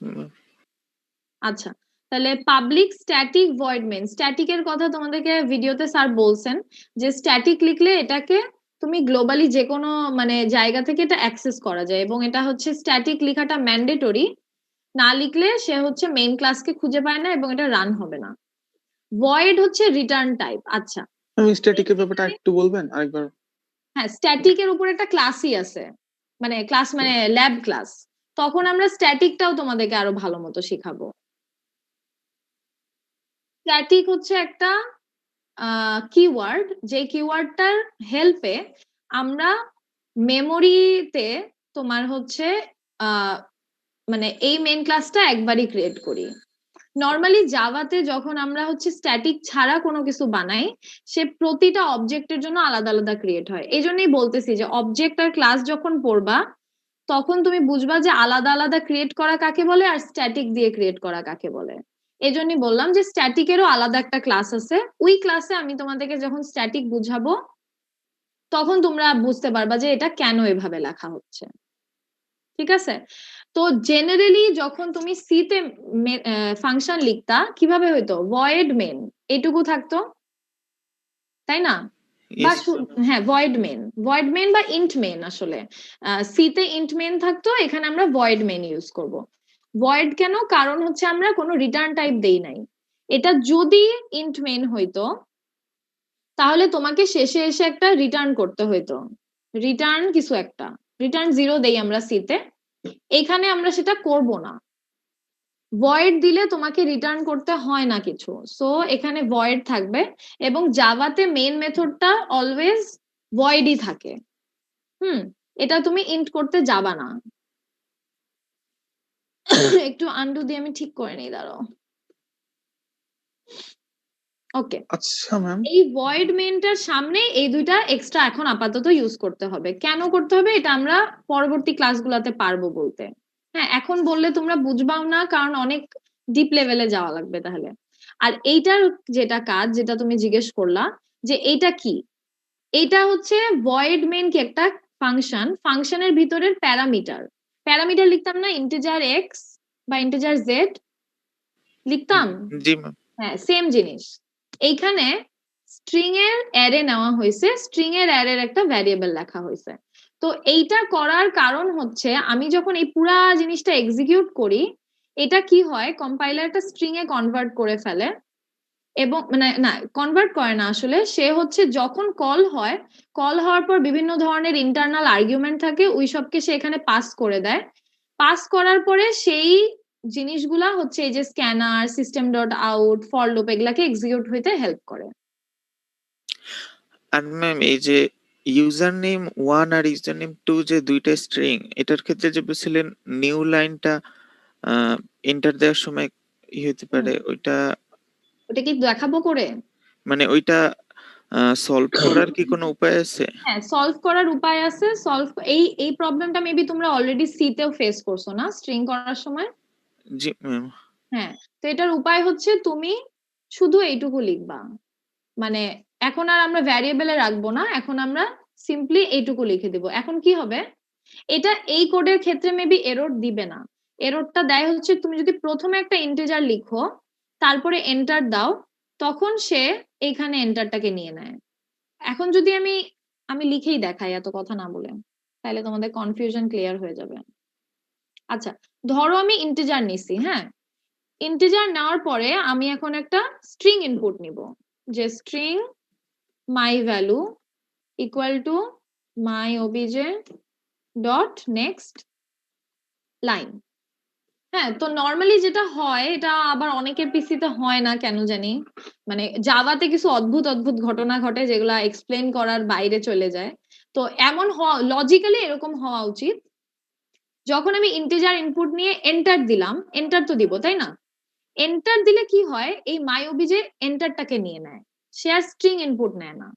আচ্ছা, তাহলে পাবলিক স্ট্যাটিক ভয়েড মেইন। স্ট্যাটিকের কথা তোমাদেরকে ভিডিওতে স্যার বলছেন যে স্ট্যাটিক লিখলে এটাকে তুমি গ্লোবালি যে কোনো মানে জায়গা থেকে এটা অ্যাক্সেস করা যায়, এবং এটা হচ্ছে স্ট্যাটিক লেখাটা ম্যান্ডেটরি। না লিখলে সে হচ্ছে মেইন ক্লাসকে খুঁজে পায় না এবং এটা রান হবে না। ভয়েড হচ্ছে রিটার্ন টাইপ। আচ্ছা, আমি স্ট্যাটিকের ব্যাপারটা একটু বলবেন আরেকবার? হ্যাঁ, স্ট্যাটিকের উপর একটা ক্লাসই আছে, মানে ক্লাস মানে ল্যাব ক্লাস। তখন আমরা স্ট্যাটিকটাও তোমাদেরকে আরো ভালো মতো শিখাবো। স্ট্যাটিক হচ্ছে একটা কিওয়ার্ড, যে কিওয়ার্ডটার হেল্পে আমরা মেমোরিতে তোমার হচ্ছে মানে এই মেইন ক্লাসটা একবারই ক্রিয়েট করি। নর্মালি জাভাতে যখন আমরা হচ্ছে স্ট্যাটিক ছাড়া কোনো কিছু বানাই, সে প্রতিটা অবজেক্টের জন্য আলাদা আলাদা ক্রিয়েট হয়। এই জন্যই বলতেছি যে অবজেক্ট আর ক্লাস যখন পড়বা তখন তুমি বুঝবা যে আলাদা আলাদা ক্রিয়েট করা কাকে বলে আর স্ট্যাটিক দিয়ে ক্রিয়েট করা কাকে বলে। এই জন্যই বললাম যে স্ট্যাটিকেরও আলাদা একটা ক্লাস আছে। ওই ক্লাসে আমি তোমাদেরকে যখন স্ট্যাটিক বুঝাবো তখন তোমরা বুঝতে পারবা যে এটা কেন এভাবে লেখা হচ্ছে। ঠিক আছে? তো জেনারেলি যখন তুমি সি তে ফাংশন লিখতা কিভাবে হইতো, ভয়েড মেন এটুকু থাকতো, তাই না? বা হ্যাঁ, ভয়েড মেন বা ইন্ট মেন। আসলে সি তে ইন্ট মেন থাকতো, এখানে আমরা ভয়েড মেন ইউজ করব। ভয়েড কেন? কারণ হচ্ছে আমরা কোনো রিটার্ন টাইপ দেই নাই। এটা যদি ইন্ট মেন হইতো তাহলে তোমাকে শেষে এসে একটা রিটার্ন করতে হইতো, রিটার্ন কিছু একটা, রিটার্ন 0 দেই আমরা সি তে। এখানে আমরা সেটা করব না। ভয়েড দিলে তোমাকে রিটার্ন করতে হয় না কিছু, সো এখানে ভয়েড থাকবে। এবং জাভাতে মেইন মেথডটা অলওয়েজ ভয়েডই থাকে। এটা তুমি ইন্ট করতে যাবা না। একটু আন্ডু দিয়ে আমি ঠিক করে নিই, দাঁড়াও। ওকে, আচ্ছা ম্যাম, এই ভয়েড মেইনটার সামনে এই দুইটা এক্সট্রা এখন আপাতত ইউজ করতে হবে। কেন করতে হবে এটা আমরা পরবর্তী ক্লাসগুলোতে পারবো বলতে। হ্যাঁ, এখন বললে তোমরা বুঝবাও না, কারণ অনেক ডিপ লেভেলে যাওয়া লাগবে তাহলে। আর এইটার যেটা কাজ, যেটা তুমি জিজ্ঞেস করলা যে এইটা কি, এটা হচ্ছে ভয়েড মেইন কি একটা ফাংশনের ভিতরের প্যারামিটার লিখতাম না, ইন্টিজার এক্স বা ইন্টিজার জেড লিখতাম। জি ম্যাম। হ্যাঁ, সেম জিনিস। এইখানে স্ট্রিং এর অ্যারে নেওয়া হয়েছে, স্ট্রিং এর অ্যারের একটা ভ্যারিয়েবল লেখা হয়েছে। তো এইটা করার কারণ হচ্ছে আমি যখন এই পুরা জিনিসটা এক্সিকিউট করি, এটা কি হয়, কম্পাইলার একটা স্ট্রিং এ কনভার্ট করে ফেলে। এবং মানে না, কনভার্ট করে না আসলে, সে হচ্ছে যখন কল হওয়ার পর বিভিন্ন ধরনের ইন্টারনাল আর্গুমেন্ট থাকে, ওই সবকে সে এখানে পাস করে দেয়। পাস করার পরে সেই জিনিসগুলা হচ্ছে এই যে scanner, system dot out, for loop, এগুলাকে এক্সিকিউট হইতে হেল্প করে। আর ম্যাম এই যে ইউজার নেম 1 আর ইউজার নেম 2 যে দুইটা স্ট্রিং, এটার ক্ষেত্রে যে বলছিলেন নিউ লাইনটা এন্টার দেওয়ার সময় হতে পারে, ওটা কি দেখাবো করে? মানে ওইটা সলভ করার কি কোনো উপায় আছে? হ্যাঁ, সলভ করার উপায় আছে। এই প্রবলেমটা মেবি তোমরা অলরেডি সি তেও ফেস করছো না স্ট্রিং করার সময়? জি ম্যাম। হ্যাঁ, তো এটার উপায় হচ্ছে তুমি শুধু এইটুকু লিখবা, মানে এখন আর আমরা ভ্যারিয়েবলে রাখবো না, এখন আমরা সিম্পলি এইটুকু লিখে দিব। এখন কি হবে, এটা এই কোডের ক্ষেত্রে মেবি এরর দিবে না। এররটা দেয় হচ্ছে তুমি যদি প্রথমে একটা ইন্টিজার লিখো তারপরে এন্টার দাও, তখন সে এইখানে এন্টারটাকে নিয়ে নেয়। এখন যদি আমি লিখেই দেখাই এত কথা না বলে, তাহলে তোমাদের কনফিউশন ক্লিয়ার হয়ে যাবে। আচ্ছা, ধরো আমি ইন্টিজার নিছি। হ্যাঁ, ইন্টিজার নেওয়ার পরে আমি এখন একটা স্ট্রিং ইনপুট নিব, যে string my value equal to my OBJ dot next line. হ্যাঁ, তো নর্মালি যেটা হয় এটা আবার অনেকের পিসিতে হয় না কেন জানি, মানে জাভাতে কিছু অদ্ভুত অদ্ভুত ঘটনা ঘটে যেগুলা এক্সপ্লেন করার বাইরে চলে যায়। তো এমন লজিক্যালি এরকম হওয়া উচিত, যখন আমি ইন্টিজার ইনপুট নিয়ে এন্টার দিলাম, এন্টার তো দিব তাই না, এন্টার দিলে কি হয়, এই মাইওবিজে এন্টারটাকে নিয়ে নেয়, সে আর স্ট্রিং ইনপুট নেয় না,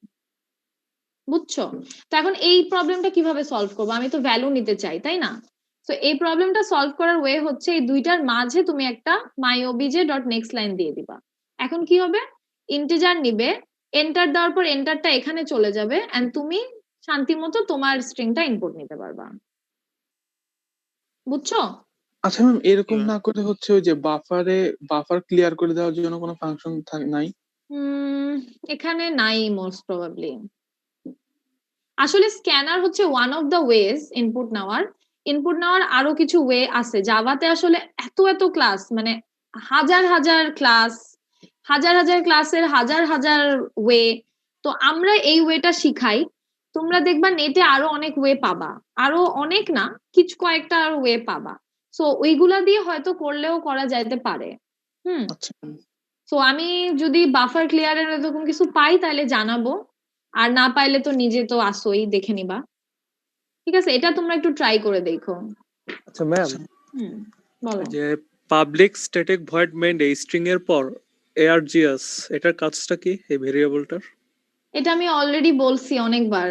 বুঝছো? তো এখন এই প্রবলেমটা কিভাবে সলভ করবো, আমি তো ভ্যালু নিতে চাই তাই না? তো এই প্রবলেমটা সলভ করার ওয়ে হচ্ছে এই দুইটার মাঝে তুমি একটা মাইওবিজে ডট নেক্সট লাইন দিয়ে দিবা। এখন কি হবে, ইন্টিজার নিবে, এন্টার দেওয়ার পর এন্টারটা এখানে চলে যাবে এন্ড তুমি শান্তি মতো তোমার স্ট্রিংটা ইনপুট নিতে পারবা, বুঝছো? আচ্ছা ম্যাম, এরকম না করে হচ্ছে ওই যে বাফার ক্লিয়ার করে দেওয়ার জন্য কোনো ফাংশন নাই? এখানে নাই মোস্ট প্রবাবলি। আসলে স্ক্যানার হচ্ছে one of the ways input নেওয়ার আরো কিছু ওয়ে আছে জাভাতে। আসলে এত এত ক্লাস, মানে হাজার হাজার ক্লাস, হাজার হাজার ক্লাসের হাজার হাজার ওয়ে। তো আমরা এই ওয়েটা শিখাই, তোমরা দেখবা নেটে আরো অনেক ওয়ে পাবা, আরো অনেক না, কিছু কয়েকটা আরো ওয়ে পাবা। সো ওইগুলা দিয়ে হয়তো করলেও করা যাইতে পারে। আচ্ছা সো আমি যদি বাফার ক্লিয়ারের এরকম কিছু পাই তাহলে জানাবো, আর না পাইলে তো নিজে তো আসোই, দেখে নিবা। ঠিক আছে, এটা তোমরা একটু ট্রাই করে দেখো। আচ্ছা ম্যাম, বলো। যে পাবলিক স্ট্যাটিক ভয়েড মেইন এই স্ট্রিং এর পর args, এটার কাজটা কি এই ভেরিয়েবলটার? এটা আমি অলরেডি বলছি অনেকবার,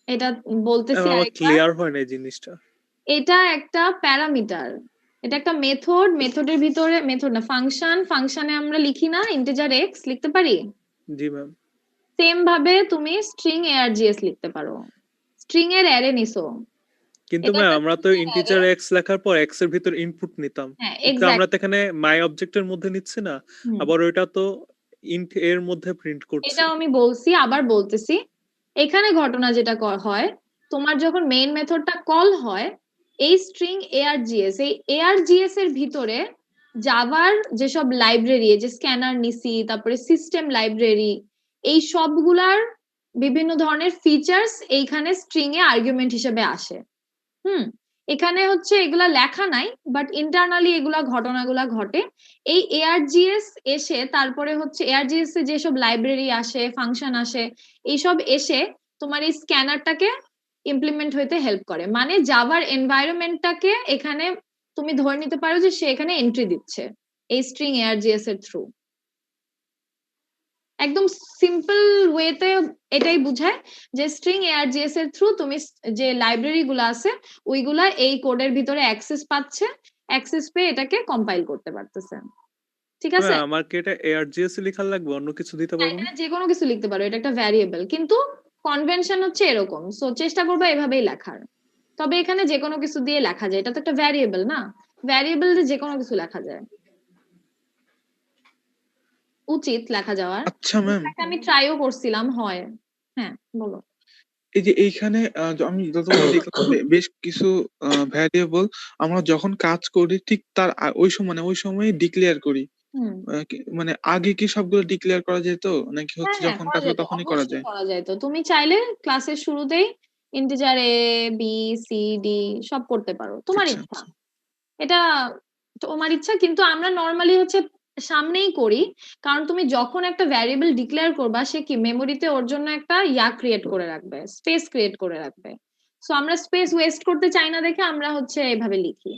এটা বলতেছি আমার আরেকবার। ক্লিয়ার হয় না এই জিনিসটা। এটা একটা প্যারামিটার, এটা একটা মেথডের ভিতরে, মেথড না ফাংশনে আমরা লিখি না ইন্টিজার এক্স লিখতে পারি, জি ম্যাম। সেম ভাবে তুমি স্ট্রিং args লিখতে পারো, স্ট্রিং এর অ্যারে নিছো। কিন্তু ম্যাম আমরা তো ইন্টিজার এক্স লেখার পর এক্স এর ভিতর ইনপুট নিতাম, হ্যাঁ কিন্তু আমরা তো এখানে মাই অবজেক্টের মধ্যে নিচ্ছি না, আবার ওইটা তো ইন্ট এর মধ্যে প্রিন্ট করছে। এটাও আমি বলছি, আবার বলতেছি, এখানে ঘটনা যেটা হয়, তোমার যখন মেইন মেথডটা কল হয়, এই স্ট্রিং args, এই args এর ভিতরে জাভার যেসব লাইব্রেরি, যে স্ক্যানার নিছি, তারপরে সিস্টেম লাইব্রেরি, এই সবগুলার বিভিন্ন ধরনের ফিচার্স এইখানে স্ট্রিং এ আর্গুমেন্ট হিসেবে আসে। এখানে হচ্ছে এগুলা লেখা নাই, বাট ইন্টারনালি এগুলা ঘটনাগুলা ঘটে। এই args এসে তারপরে হচ্ছে args এ যেসব লাইব্রেরি আসে, ফাংশন আসে, এইসব এসে তোমার এই স্ক্যানারটাকে ইমপ্লিমেন্ট হইতে হেল্প করে, মানে জাভার এনভায়রনমেন্টটাকে এখানে তুমি ধরে নিতে পারো যে সে এখানে এন্ট্রি দিচ্ছে এই স্ট্রিং args এর থ্রু। একদম সিম্পল ওয়েতে এটাই বুঝায় যে স্ট্রিং args এর থ্রু তুমি যে লাইব্রেরি গুলো আছে ওইগুলা এই কোডের ভিতরে অ্যাক্সেস পাচ্ছে, অ্যাক্সেস পেয়ে এটাকে কম্পাইল করতে পারতেছে। ঠিক আছে, আমার কি এটা args লেখা লাগবে, অন্য কিছু দিতে পারবো না? যে কোনো কিছু লিখতে পারো, এটা একটা ভ্যারিয়েবল, কিন্তু কনভেনশন হচ্ছে এরকম। সো চেষ্টা করবে এভাবেই লেখার, তবে এখানে যে কোনো কিছু দিয়ে লেখা যায়, এটা তো একটা ভ্যারিয়েবল না, ভ্যারিয়েবল যে কোনো কিছু লেখা যায়, উচিত লেখা যাওয়ার। আচ্ছা ম্যাম, আমি ট্রাইও করছিলাম, হয়। হ্যাঁ বলো। এই যে এইখানে আমি যতবার দেখলাম যে বেশ কিছু ভ্যারিয়েবল আমরা যখন কাজ করি ঠিক তার ওই সময় ডিক্লেয়ার করি, মানে আগে কি সবগুলো ডিক্লেয়ার করা যেত নাকি হচ্ছে যখন কাজ হয় তখনই করা যায়? করা যায়, তো তুমি চাইলে ক্লাসের শুরুতেই integer A B C D সব করতে পারো, তোমার আচ্ছা, ইচ্ছা, আচ্ছা। এটা তোমার ইচ্ছা। কিন্তু আমরা নর্মালি হচ্ছে সামনেই করি, কারণ তুমি যখন একটা ভ্যারিয়েবল ডিক্লেয়ার করবা সে কি মেমোরিতে ওর জন্য একটা ক্রিয়েট করে রাখবে, স্পেস ক্রিয়েট করে রাখবে। সো আমরা স্পেস ওয়েস্ট করতে চাই না দেখে আমরা হচ্ছে এভাবে লিখি।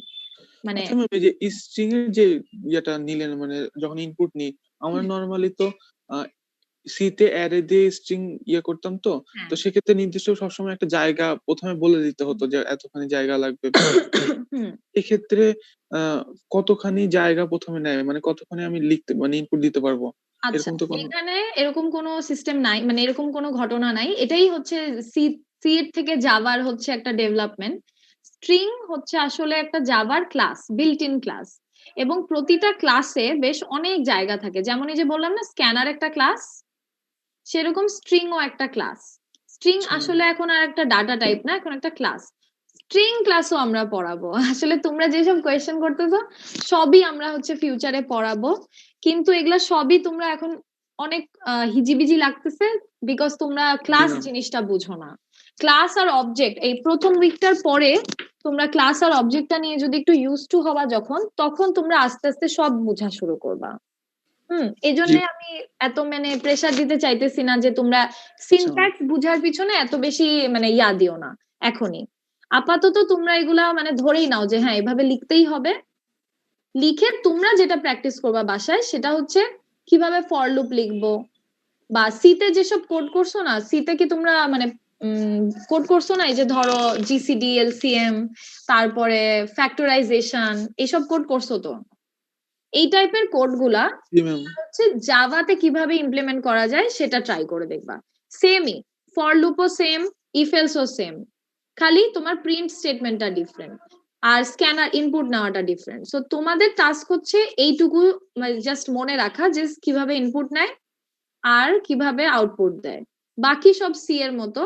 মানে আচ্ছা ম্যাম, এই যে স্ট্রিং এর যে ইয়েটা নিলেন, মানে যখন ইনপুট নিই আমরা নরমালি তো সি তে অ্যারে দিয়ে স্ট্রিং করতাম, তো তো সেক্ষেত্রে নির্দিষ্ট সবসময় একটা জায়গা প্রথমে বলে দিতে হতো যে এতখানি জায়গা লাগবে। এক্ষেত্রে কতখানি জায়গা প্রথমে নেয়, মানে কতখানি আমি লিখতে মানে ইনপুট দিতে পারবো? আচ্ছা, এরকম তো কোনো এখানে এরকম কোনো সিস্টেম নাই, মানে এরকম কোনো ঘটনা নাই, এটাই হচ্ছে সি থেকে জাভার হচ্ছে একটা ডেভেলপমেন্ট। স্ট্রিং হচ্ছে আসলে একটা জাভার ক্লাস, বিল্ট ইন ক্লাস, এবং প্রতিটা ক্লাসে বেশ অনেক জায়গা থাকে, যেমন এই যে বললাম না স্ক্যানার একটা ক্লাস, সেরকম স্ট্রিংও একটা ক্লাস। স্ট্রিং আসলে এখন আর একটা ডাটা টাইপ না, এখন একটা ক্লাস। স্ট্রিং ক্লাসও আমরা পড়াবো, আসলে তোমরা যেসব কোয়েশ্চেন করতেছো সবই আমরা হচ্ছে ফিউচারে পড়াবো, কিন্তু এগুলা সবই তোমরা এখন অনেক হিজিবিজি লাগতেছে বিকজ তোমরা ক্লাস জিনিসটা বুঝো না। ক্লাস আর অবজেক্ট এই প্রথম উইকটার পরে তোমরা ক্লাস আর অবজেক্টটা নিয়ে যদি একটু ইউজ টু হবা তখন তোমরা আস্তে আস্তে সব বোঝা শুরু করবা। এই জন্য আমি এত মানে প্রেসার দিতে চাইতেছি না যে তোমরা সিনট্যাক্স বুঝার পিছনে এত বেশি মানে দিও না এখনই। আপাতত তোমরা এগুলা মানে ধরেই নাও যে হ্যাঁ এভাবে লিখতেই হবে। লিখে তোমরা যেটা প্র্যাকটিস করবা বাসায় সেটা হচ্ছে কিভাবে ফর লুপ লিখবো, বা সিতে যেসব কোড করছো না, সিতে কি তোমরা মানে কোড করছো না, এই যে ধরো জিসিডি, এলসিএম, তারপরে ফ্যাক্টরাইজেশন, এসব কোড করছো তো? এই টাইপের কোড গুলা হচ্ছে জাভাতে কিভাবে ইমপ্লিমেন্ট করা যায় সেটা ট্রাই করে দেখবা। সেমই ফর লুপও সেম, ইফ এলসও সেম, খালি তোমার প্রিন্ট স্টেটমেন্টটা ডিফারেন্ট আর স্ক্যানার ইনপুট নেওয়াটা ডিফারেন্ট। সো তোমাদের টাস্ক হচ্ছে এইটুকু জাস্ট মনে রাখা যে কিভাবে ইনপুট নেয় আর কিভাবে আউটপুট দেয়। বাকি সব সি এর মতো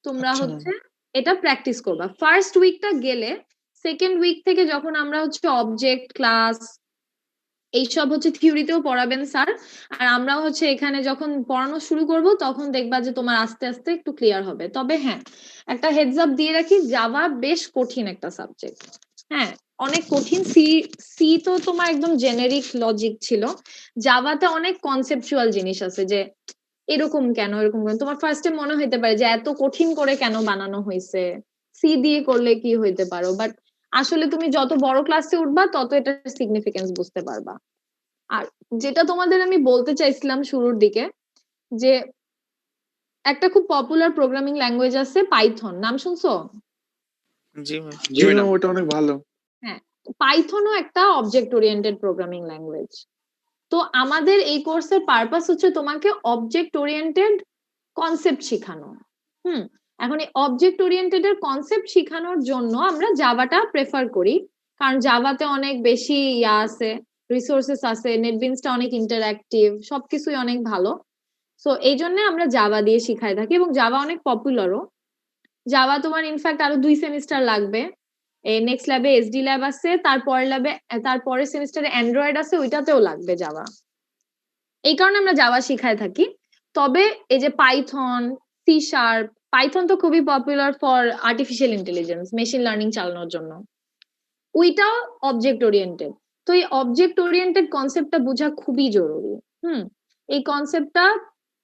তোমরা হচ্ছে এটা প্র্যাকটিস করবা। ফার্স্ট উইকটা গেলে সেকেন্ড উইক থেকে যখন আমরা হচ্ছে অবজেক্ট, ক্লাস এইসব হচ্ছে থিওরিতেও পড়াবেন স্যার, আর আমরাও হচ্ছে এখানে যখন পড়ানো শুরু করব তখন দেখবা যে তোমার আস্তে আস্তে একটু ক্লিয়ার হবে। তবে হ্যাঁ, একটা হেডস আপ দিয়ে রাখি, জাভা বেশ কঠিন একটা সাবজেক্ট। হ্যাঁ, অনেক কঠিন। সি তো তোমার একদম জেনেরিক লজিক ছিল, জাভাতে অনেক কনসেপচুয়াল জিনিস আছে, যে এরকম কেন এরকম কেন। তোমার ফার্স্টে মনে হইতে পারে যে এত কঠিন করে কেন বানানো হয়েছে, সি দিয়ে করলে কি হইতে পারো, বাট আসলে তুমি যত বড় ক্লাসে উঠবা তত এটার সিগনিফিকেন্স বুঝতে পারবা। আর যেটা তোমাদের আমি বলতে চাইছিলাম শুরুর দিকে, যে একটা খুব পপুলার প্রোগ্রামিং ল্যাঙ্গুয়েজ আছে পাইথন, নাম শুনছো? জি ম্যাম। ওটা অনেক ভালো। হ্যাঁ, পাইথনও একটা অবজেক্ট ওরিয়েন্টেড প্রোগ্রামিং ল্যাঙ্গুয়েজ। তো আমাদের এই কোর্সের পারপাস হচ্ছে তোমাকে অবজেক্ট ওরিয়েন্টেড কনসেপ্ট শেখানো। এখন এই অবজেক্ট ওরিয়েন্টেড এর কনসেপ্ট শেখানোর জন্য আমরা জাভাটা প্রেফার করি, কারণ জাভাতে অনেক বেশি আছে, রিসোর্সেস আছে, নেটবিনসটা অনেক ইন্টারঅ্যাক্টিভ, সবকিছুই অনেক ভালো। সো এই জন্য আমরা জাভা দিয়ে শিখাই থাকি, এবং জাভা অনেক পপুলারও। জাভা তোমার ইনফ্যাক্ট আরো 2 সেমিস্টার লাগবে। নেক্সট ল্যাবে এসডি ল্যাব আছে, তারপরের সেমিস্টারে অ্যান্ড্রয়েড আছে, ওইটাতেও লাগবে জাভা। এই কারণে আমরা জাভা শিখাই থাকি। তবে এই যে পাইথন, সি শার্প, পাইথন তো খুবই popular for artificial intelligence, machine learning চালানোর জন্য, ওইটাও অবজেক্ট ওরিয়েন্টেড। তো এই অবজেক্ট ওরিয়েন্টেড কনসেপ্টটা বোঝা খুবই জরুরি। এই কনসেপ্টটা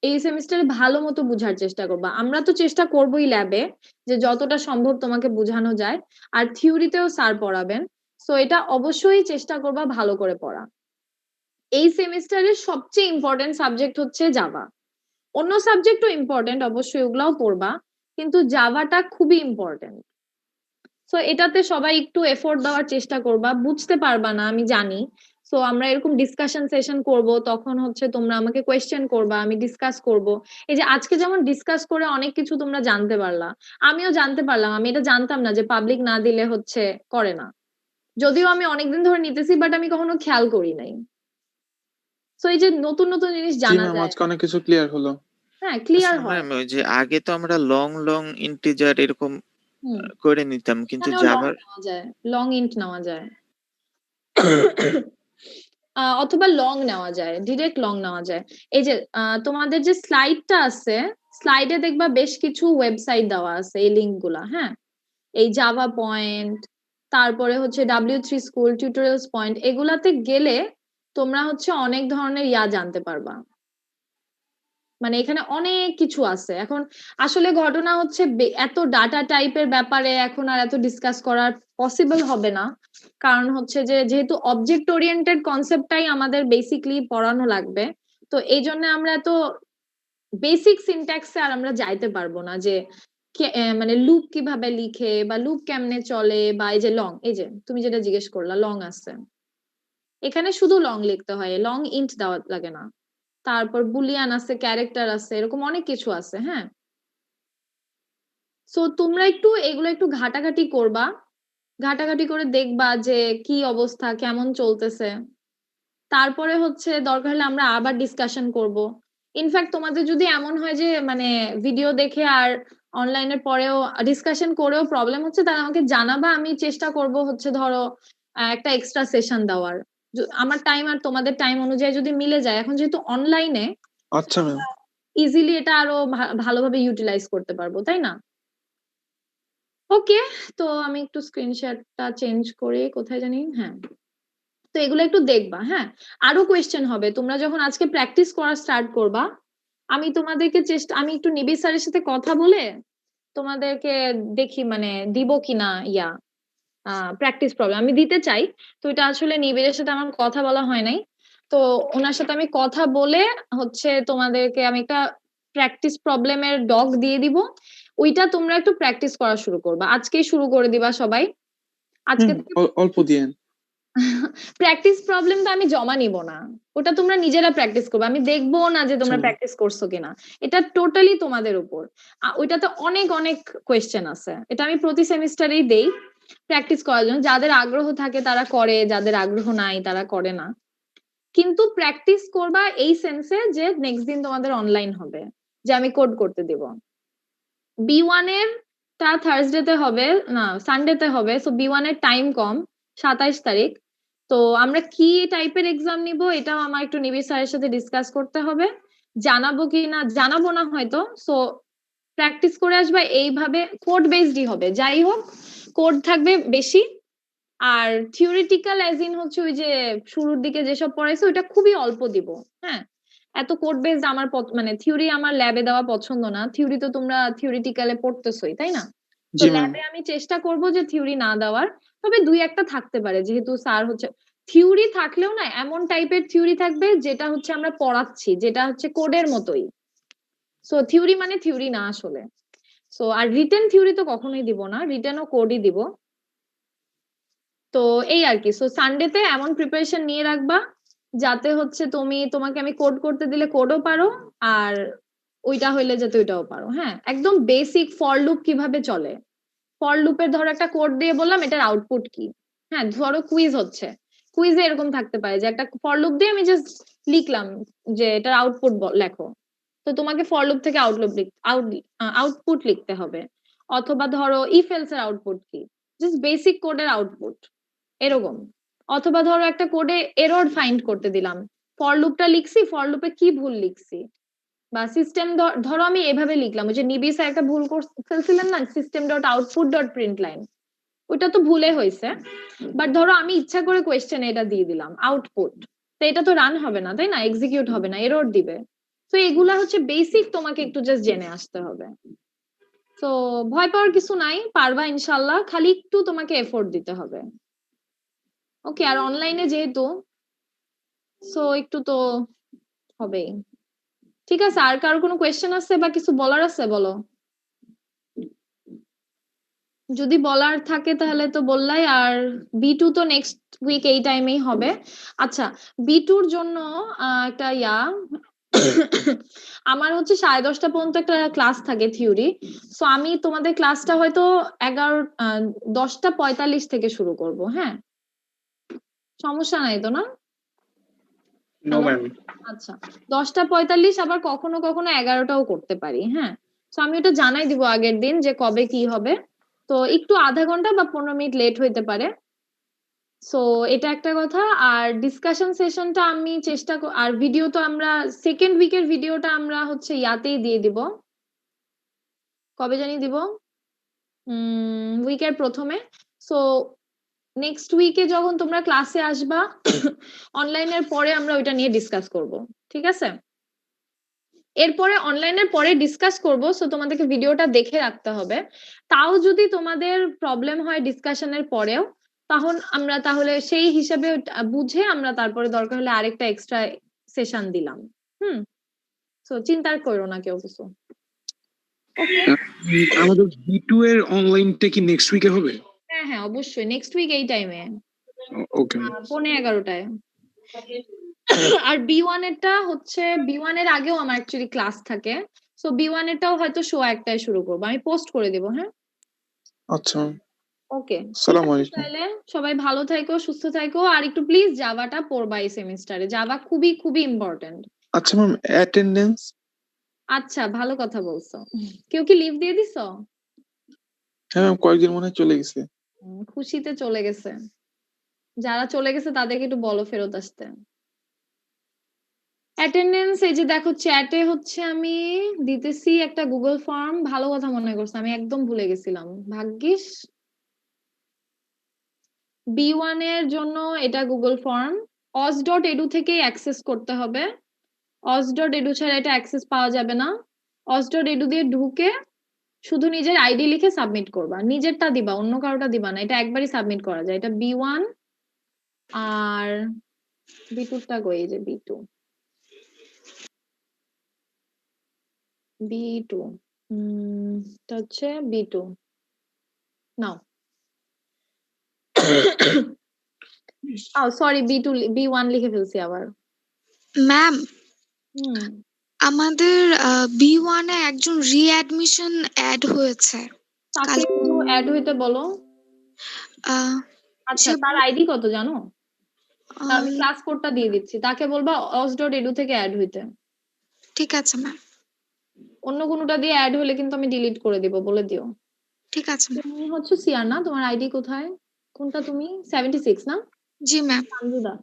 এই সেমিস্টারে ভালো মতো বোঝার চেষ্টা করবা। আমরা তো চেষ্টা করবোই ল্যাবে যে যতটা সম্ভব তোমাকে বোঝানো যায়, আর থিওরিতেও স্যার পড়াবেন। সো এটা অবশ্যই চেষ্টা করবা ভালো করে পড়া। এই সেমিস্টারের সবচেয়ে ইম্পর্টেন্ট সাবজেক্ট হচ্ছে জাভা। অন্য সাবজেক্টও ইম্পর্টেন্ট, অবশ্যই ওগুলাও পড়বা, কিন্তু জাভাটা খুবই ইম্পর্টেন্ট। সো এটাতে সবাই একটু এফোর্ট দেওয়ার চেষ্টা করবা। বুঝতে পারবা না আমি জানি, সো আমরা এরকম ডিসকাশন সেশন করব, তখন হচ্ছে তোমরা আমাকে কোয়েশ্চেন করবা, আমি ডিসকাস করব। এই যে আজকে যেমন ডিসকাস করে অনেক কিছু তোমরা জানতে পারলা, আমিও জানতে পারলাম। আমি এটা জানতাম না যে পাবলিক না দিলে হচ্ছে করে না, যদিও আমি অনেকদিন ধরে নিতেছি, বাট আমি কখনো খেয়াল করি নাই। সো এই যে নতুন নতুন জিনিস জানা যায়, আজকে অনেক কিছু ক্লিয়ার হলো। হ্যাঁ ক্লিয়ার হয়। ম্যাম ওই যে আগে তো আমরা লং ইন্টিজার এরকম করে নিতাম, কিন্তু জাভার লং ইন্ট নেওয়া যায় অথবা লং নেওয়া যায়, ডিরেক্ট লং নেওয়া যায়। এই যে তোমাদের যে স্লাইডটা আছে, স্লাইডে দেখবা বেশ কিছু ওয়েবসাইট দেওয়া আছে, এই লিঙ্ক গুলা। হ্যাঁ, এই জাভা পয়েন্ট, তারপরে হচ্ছে W3 স্কুল, টিউটোরিয়ালস পয়েন্ট, এগুলাতে গেলে তোমরা হচ্ছে অনেক ধরনের জানতে পারবা। মানে এখানে অনেক কিছু আছে। এখন আসলে ঘটনা হচ্ছে এত ডাটা টাইপের ব্যাপারে এখন আর এত ডিসকাস করা পসিবল হবে না, কারণ হচ্ছে যে যেহেতু অবজেক্ট ওরিয়েন্টেড কনসেপ্টটাই আমাদের বেসিকলি পড়ানো লাগবে, তো এই জন্য আমরা এত বেসিক সিনট্যাক্সে আর আমরা যাইতে পারবো না, যে মানে লুপ কিভাবে লিখে বা লুপ কেমনে চলে, বা এই যে লং, এই যে তুমি যেটা জিজ্ঞেস করলা লং আছে, এখানে শুধু লং লিখতে হয়, লং ইন্ট দেওয়া লাগে না। তারপর বুলিয়ান আছে, ক্যারেক্টার আছে, এরকম অনেক কিছু আছে। হ্যাঁ, সো তোমরা এগুলো একটু ঘাটাঘাটি করবা, ঘাটাঘাটি করে দেখবা যে কি অবস্থা, কেমন চলতেছে। তারপরে হচ্ছে দরকার হলে আমরা আবার ডিসকাশন করব। ইনফ্যাক্ট তোমাদের যদি এমন হয় যে মানে ভিডিও দেখে আর অনলাইনের পরেও ডিসকাশন করেও প্রবলেম হচ্ছে, তাহলে আমাকে জানাবা, আমি চেষ্টা করব হচ্ছে ধরো একটা এক্সট্রা সেশন দেওয়ার। আমার টাইম আর তোমাদের টাইম অনুযায়ী যদি মিলে যায়, এখন যেহেতু অনলাইনে, আচ্ছা ম্যাম, ইজিলি এটা আরো ভালোভাবে ইউটিলাইজ করতে পারবো, তাই না? ওকে, তো আমি একটু স্ক্রিনশটটা চেঞ্জ করে কোথায় জানি, হ্যাঁ। তো এগুলো একটু দেখবা, হ্যাঁ। আরো কোয়েশ্চেন হবে, তোমরা যখন আজকে প্র্যাকটিস করা স্টার্ট করবা, আমি তোমাদেরকে আমি একটু নিবিড় স্যারের সাথে কথা বলে তোমাদেরকে দেখি মানে দিব কিনা প্র্যাকটিস প্রবলেম আমি দিতে চাই। তো এটা আসলে নিবিড়ের সাথে আমার কথা বলা হয় নাই, তো ওনার সাথে আমি কথা বলে হচ্ছে তোমাদেরকে আমি একটা প্র্যাকটিস প্রবলেমের ডগ দিয়ে দিব, ওইটা তোমরা একটু প্র্যাকটিস করা শুরু করবা, আজকেই শুরু করে দিবা সবাই আজকে থেকে। অল্প দিয়েন। প্র্যাকটিস প্রবলেম তো আমি জমা নিব না, ওটা তোমরা নিজেরা প্র্যাকটিস করবে, আমি দেখবো না যে তোমরা আচ্ছা। প্র্যাকটিস করছো কিনা, এটা টোটালি তোমাদের উপর। ওইটাতে অনেক অনেক কোয়েশ্চেন আছে, এটা আমি প্রতি সেমিস্টারেই দেই প্র্যাকটিস করার জন্য, যাদের আগ্রহ থাকে তারা করে, যাদের আগ্রহ নাই তারা করে না, কিন্তু প্র্যাকটিস করবা এই সেন্সে যে নেক্সট দিন তোমাদের অনলাইন হবে, যে আমি কোড করতে দেব। B1 এর টা থার্সডেতে হবে না সানডেতে হবে, সো B1 এর টাইম কম, 27 তারিখ। তো আমরা কি টাইপের এক্সাম নিব এটাও আমার একটু নিবিড় স্যারের সাথে ডিসকাস করতে হবে, জানাবো কি না জানাবো না হয়তো। সো প্র্যাকটিস করে আসবা, এইভাবে কোড বেসডই হবে, যাই হোক কোড থাকবে বেশি, আর থিওরিটিক্যাল অ্যাজ ইন হচ্ছে ওই যে শুরুর দিকে যেসব পড়াইছে ওইটা খুবই অল্প দিব, হ্যাঁ। এত কোড বেসড আমার মানে থিওরি আমার ল্যাবে দেওয়া পছন্দ না, থিওরি তো তোমরা থিওরিটিক্যালে পড়তেছই তাই না, তো জি ম্যাম। ল্যাবে আমি চেষ্টা করব যে থিওরি না দেওয়ার, তবে দুই একটা থাকতে পারে, যেহেতু স্যার হচ্ছে থিওরি থাকলেও না এমন টাইপের থিওরি থাকবে যেটা হচ্ছে আমরা পড়াচ্ছি, যেটা হচ্ছে কোডের মতোই, সো থিওরি মানে থিওরি না আসলে। সো আর রিটেন থিওরি তো কখনোই দিব না, রিটেন ও কোডই দিব। তো এই আর কি, সো সানডেতে এমন প্রিপারেশন নিয়ে রাখবা যাতে হচ্ছে তোমাকে আমি কোড করতে দিলে কোডও পারো, আর ওইটা হইলে যাতে ওইটাও পারো, হ্যাঁ। একদম বেসিক ফর লুপ কিভাবে চলে, ফর লুপের ধরো একটা কোড দিয়ে বললাম এটার আউটপুট কি, হ্যাঁ। ধরো কুইজ হচ্ছে, কুইজে এরকম থাকতে পারে যে একটা ফর লুপ দিয়ে আমি জাস্ট লিখলাম যে এটার আউটপুট লেখো, তো তোমাকে ফর লুপ থেকে আউটপুট লিখতে হবে। অথবা ধরো ইফ এলস এর আউটপুট কি, জাস্ট বেসিক কোডের আউটপুট এরকম। অথবা ধরো একটা কোডে এরর ফাইন্ড করতে দিলাম, ফর লুপটা লিখছি, ফর লুপে কি ভুল লিখছি, বা সিস্টেম ধরো আমি এভাবে লিখলাম, ওই যে নিবি স্যার একটা ভুল ফেলছিলেন না, system dot output dot print line, ওইটা তো ভুলে হয়েছে, বাট ধরো আমি ইচ্ছা করে কোয়েশ্চেনে এটা দিয়ে দিলাম আউটপুট, তো এটা তো রান হবে না তাই না, এক্সিকিউট হবে না, এরর দিবে। তো এগুলা হচ্ছে বেসিক, তোমাকে একটু জাস্ট জেনে আসতে হবে। তো ভয় পাওয়ার কিছু নাই, পারবা ইনশাল্লাহ, খালি একটু তোমাকে এফোর্ট দিতে হবে। ওকে, আর অনলাইনে যেহেতু সো একটু তো হবেই। ঠিক আছে, আর কারো কোনো কোয়েশ্চেন আছে বা কিছু বলার আছে বলো, যদি বলার থাকে তাহলে তো বললাই। আর B2 তো নেক্সট উইক এই টাইমেই হবে। আচ্ছা, B2 র জন্য একটা আমার হচ্ছে 10:30 পর্যন্ত একটা ক্লাস থাকে থিওরি, সো আমি তোমাদের ক্লাসটা হয়তো 10:45 থেকে শুরু করব, হ্যাঁ। সমস্যা নাই তো না? No ma'am. আচ্ছা, 10:45, আবার কখনো কখনো 11টাও করতে পারি, হ্যাঁ। তো আমি ওটা জানাই দিব আগের দিন যে কবে কি হবে, তো একটু আধা ঘন্টা বা 15 মিনিট লেট হইতে পারে। সো এটা একটা কথা। আর ডিসকাশন সেশনটা আমি আর ভিডিও তো আমরা সেকেন্ড উইকের ভিডিওটা আমরা হচ্ছে ইয়াতেই দিয়ে দিব, কবে জানি দিব, উইকের প্রথমে। সো নেক্সট উইকে যখন তোমরা ক্লাসে আসবা অনলাইনের পরে আমরা ওইটা নিয়ে ডিসকাস করব, ঠিক আছে। এরপরে অনলাইনের পরে ডিসকাস করব, সো তোমাদেরকে ভিডিওটা দেখে রাখতে হবে। তাও যদি তোমাদের প্রবলেম হয় ডিসকাশনের পরেও, তাহলে সেই হিসাবে বুঝে আমরা তারপরে দরকার হলে আরেকটা এক্সট্রা সেশন দিলাম। সো চিন্তা করো না কেউ কিছু। আমাদের B2 এর অনলাইনটা কি নেক্সট উইকে হবে? হ্যাঁ হ্যাঁ অবশ্যই, নেক্সট উইক এই টাইমে ওকে 11:15। আর B1 এরটা হচ্ছে B1 এর আগেও আমার অ্যাকচুয়ালি ক্লাস থাকে, সো B1 এরটাও হয়তো 1:15 শুরু করবো, আমি পোস্ট করে দেব, হ্যাঁ। আচ্ছা, ওকে, আসসালামু আলাইকুম। তাহলে সবাই ভালো থাকো, সুস্থ থাকো, আর একটু প্লিজ জাভাটা পড়বা এই সেমিস্টারে, জাভা খুবই খুবই ইম্পর্টেন্ট। আচ্ছা ম্যাম, অ্যাটেন্ডেন্স? আচ্ছা, ভালো কথা বলছো। কেউ কি লিভ দিয়ে দিছো? হ্যাঁ ম্যাম, কয়েকদিন মনে হয় চলে গেছে। খুশিতে চলে গেছে, যারা চলে গেছে তাদেরকে একটু বলো ফেরত আসতে। অ্যাটেন্ডেন্স এই যে দেখো চ্যাটে হচ্ছে আমি দিতেছি একটা গুগল ফর্ম, ভালো কথা মনে করছে, আমি একদম ভুলে গেছিলাম, ভাগ্যিস। B1 এর জন্য এটা গুগল ফর্ম, os.edu থেকে অ্যাক্সেস করতে হবে। os.edu ছাড়া এটা অ্যাক্সেস পাওয়া যাবে না। os.edu দিয়ে ঢুকে শুধু নিজের আইডি লিখে সাবমিট করবা, নিজেরটা দিবা, অন্য কারোটা দিবা না, এটা একবারই সাবমিট করা যায়। এটা B1 আর B2 টা কই, এই যে B2 এটা হচ্ছে B2 নাও। সরি B1 লিখে ফেলছি আবার। ম্যাম হুম আমাদের B1 এ একজন রিঅ্যাডমিশন অ্যাড হয়েছে। তাকে একটু অ্যাড হইতে বলো। আহ, আচ্ছা সে- তার আইডি কত জানো? তার আমি উম, ক্লাস কোডটা দিয়ে দিচ্ছি, তাকে বলবা os.edu থেকে অ্যাড হইতে। ঠিক আছে ম্যাম, অন্য কোনোটা দিয়ে অ্যাড হলে কিন্তু আমি ডিলিট করে দিব, বলে দিও। ঠিক আছে ম্যাম। তুমি হচ্ছে সিয়ার না? তোমার আইডি কোথায়? কোনটা তুমি? 76 না? জি ম্যাম, সানজুদা।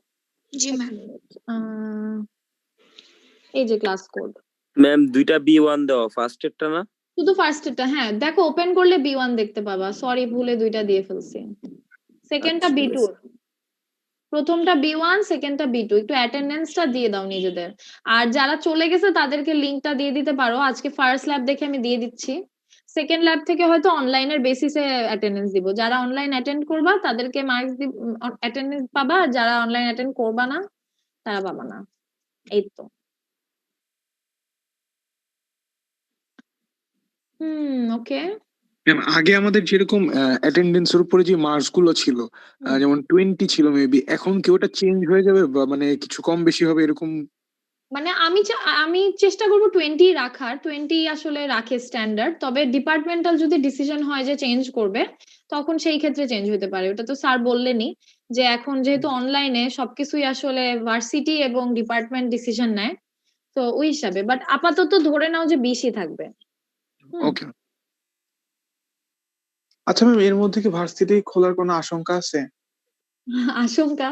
জি এক ম্যাম। মিনিট। এই যে ক্লাস কোড। ম্যাম দুইটা B1 দাও, ফার্স্ট এরটা না? শুধু ফার্স্ট এটা, হ্যাঁ দেখো ওপেন করলে B1 দেখতে পাবা। সরি ভুলে দুইটা দিয়ে ফেলছি। সেকেন্ডটা আচ্ছা, B2, প্রথমটা B1, সেকেন্ডটা B2। একটু অ্যাটেন্ডেন্সটা দিয়ে দাও নিজেদের। আর যারা চলে গেছে তাদেরকে লিংকটা দিয়ে দিতে পারো, আজকে ফার্স্ট ল্যাব দেখে আমি দিয়ে দিচ্ছি। সেকেন্ড ল্যাব থেকে হয়তো অনলাইনের বেসিসে অ্যাটেন্ডেন্স দিব। যারা অনলাইন অ্যাটেন্ড করবা তাদেরকে মার্কস অ্যাটেন্ডেন্স পাবা, আর যারা অনলাইন অ্যাটেন্ড করবা না তারা পাবা না। এই তো। ওকে। ম্যাম আগে আমাদের যেরকম অ্যাটেন্ডেন্সের উপরে যে মার্কস গুলো ছিল, যেমন 20 ছিল মেবি, এখন কি ওটা চেঞ্জ হয়ে যাবে বা মানে কিছু কম বেশি হবে এরকম? মানে আমি চেষ্টা করবো 20 রাখার, 20 আসলে রাখে স্ট্যান্ডার্ড। তবে ডিপার্টমেন্টাল যদি ডিসিশন হয় যে চেঞ্জ করবে তখন সেই ক্ষেত্রে চেঞ্জ হতে পারে। ওটা তো স্যার বললেনই যে এখন যেহেতু অনলাইনে সবকিছুই আসলে ভার্সিটি এবং ডিপার্টমেন্ট ডিসিশন নেয়, তো ওই হিসাবে। বাট আপাতত ধরে নাও যে 20ই থাকবে। ওকে। আচ্ছা ম্যাম, এর মধ্যে কি ভার্সিটি খোলার কোনো আশঙ্কা আছে? আশঙ্কা